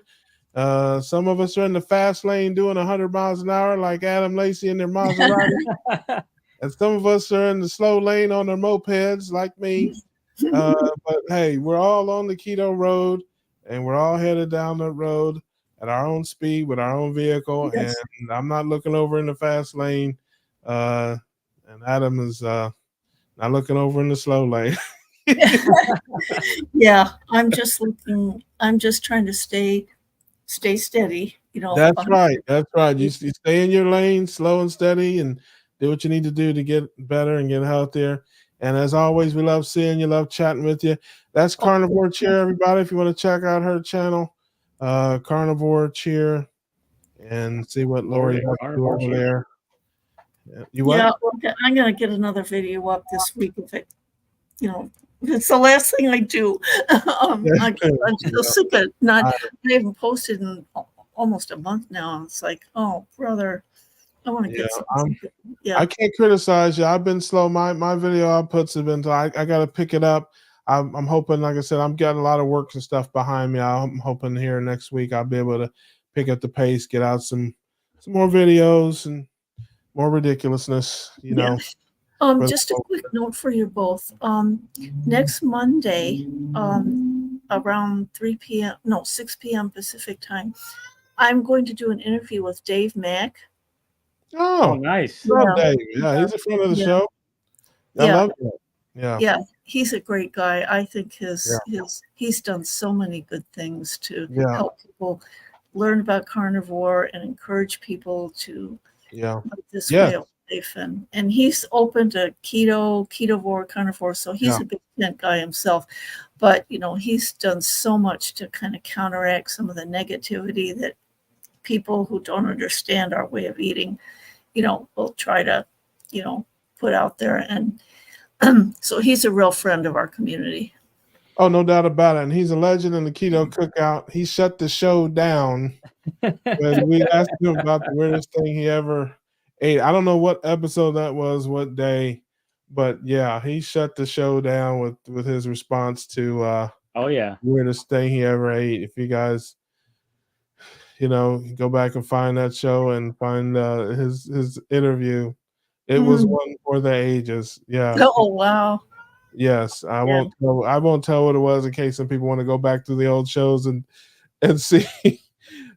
Some of us are in the fast lane doing 100 miles an hour like Adam Lacey in their Maserati. And some of us are in the slow lane on their mopeds like me. But hey, we're all on the keto road, and we're all headed down that road at our own speed with our own vehicle. Yes. And I'm not looking over in the fast lane. And Adam is not looking over in the slow lane. Yeah, I'm just trying to stay steady. That's right. You stay in your lane, slow and steady, and do what you need to do to get better and get healthier. And as always, we love seeing you, love chatting with you. That's Carnivore Cheer, everybody. If you want to check out her channel, Carnivore Cheer, and see what Lori has to do over there. I'm going to get another video up this week if it, it's the last thing I do. I'm just sick of I haven't posted in almost a month now. It's like, oh, brother, I want to get something. I can't criticize you. I've been slow. My video outputs have been. I got to pick it up. I'm hoping, like I said, I'm getting a lot of work and stuff behind me. I'm hoping here next week I'll be able to pick up the pace, get out some more videos and more ridiculousness. Just a quick note for you both. Next Monday, around 6 p.m. Pacific time, I'm going to do an interview with Dave Mack. Oh, nice. Love Dave. Yeah, he's a friend of the show. I love that. Yeah, he's a great guy. I think he's done so many good things to help people learn about carnivore and encourage people to live this way of life. And he's open to ketovore, carnivore, so he's a big tent guy himself. But he's done so much to kind of counteract some of the negativity that people who don't understand our way of eating, will try to, put out there. And so he's a real friend of our community. Oh, no doubt about it. And he's a legend in the Keto Cookout. He shut the show down when we asked him about the weirdest thing he ever ate. I don't know what episode that was, what day, but yeah, he shut the show down with his response to oh yeah, weirdest thing he ever ate. If you guys, go back and find that show and find his interview, it was one for the ages. Yeah. Oh wow. Yes, I won't tell what it was in case some people want to go back to the old shows and see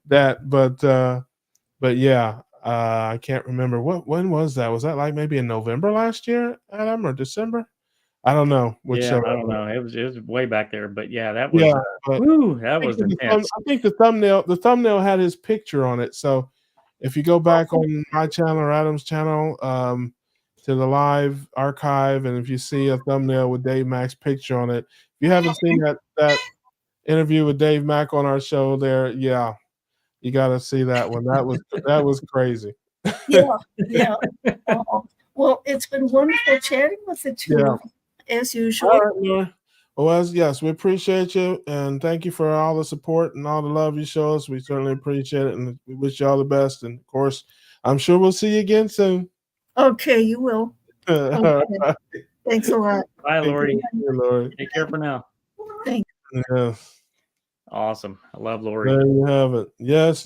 that. But yeah, I can't remember when was that? Was that like maybe in November last year, Adam, or December? I don't know which yeah. show. I don't know. It was way back there, but yeah, that was but that was intense. I think the thumbnail had his picture on it. So if you go back on my channel or Adam's channel, to the live archive, and if you see a thumbnail with Dave Mack's picture on it, if you haven't seen that interview with Dave Mack on our show there, yeah, you got to see that one. That was crazy. Yeah. Well, it's been wonderful chatting with the two, as usual. All right, Laura. Well, yes, we appreciate you, and thank you for all the support and all the love you show us. We certainly appreciate it, and we wish you all the best. And of course, I'm sure we'll see you again soon. Okay, you will. Okay. Right. Thanks a lot. Bye, Lori. Lori. Take care for now. Thanks. Yes. Awesome. I love Lori. There you have it. Yes.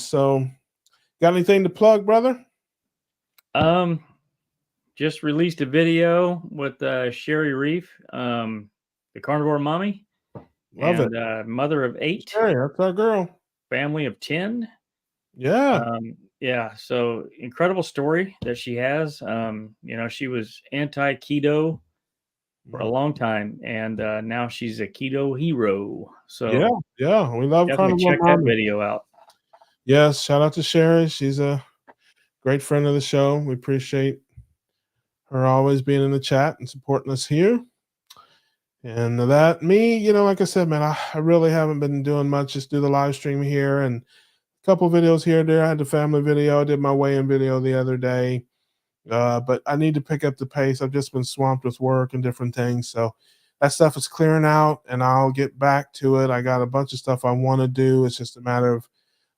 So, got anything to plug, brother? Just released a video with Sherry Reef, the Carnivore Mommy. Love it. Mother of 8. Sherry, that's our girl. Family of 10. Yeah. Yeah. So incredible story that she has. She was anti-keto for a long time, and now she's a keto hero. So yeah, we love definitely Carnivore check that video out. Yes, shout out to Sherry. She's a great friend of the show. We appreciate her always being in the chat and supporting us here. And like I said, man, I really haven't been doing much. Just do the live stream here and a couple videos here and there. I had the family video. I did my weigh-in video the other day. But I need to pick up the pace. I've just been swamped with work and different things. So that stuff is clearing out, and I'll get back to it. I got a bunch of stuff I want to do. It's just a matter of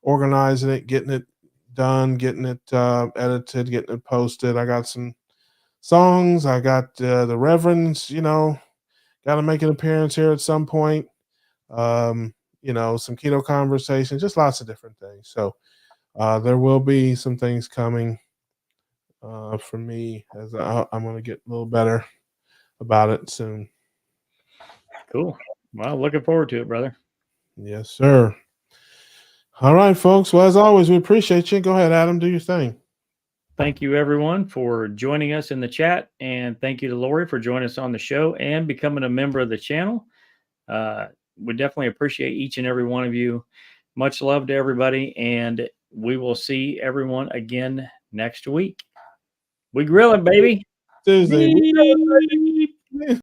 organizing it, getting it done, getting it edited, getting it posted. I got some songs. I got the Reverends, got to make an appearance here at some point. Some keto conversation, just lots of different things. So there will be some things coming for me as I'm going to get a little better about it soon. Cool. Well, looking forward to it, brother. Yes, sir. All right, folks. Well, as always, we appreciate you. Go ahead, Adam. Do your thing. Thank you, everyone, for joining us in the chat. And thank you to Lori for joining us on the show and becoming a member of the channel. We definitely appreciate each and every one of you. Much love to everybody. And we will see everyone again next week. We grilling, baby. Tuesday.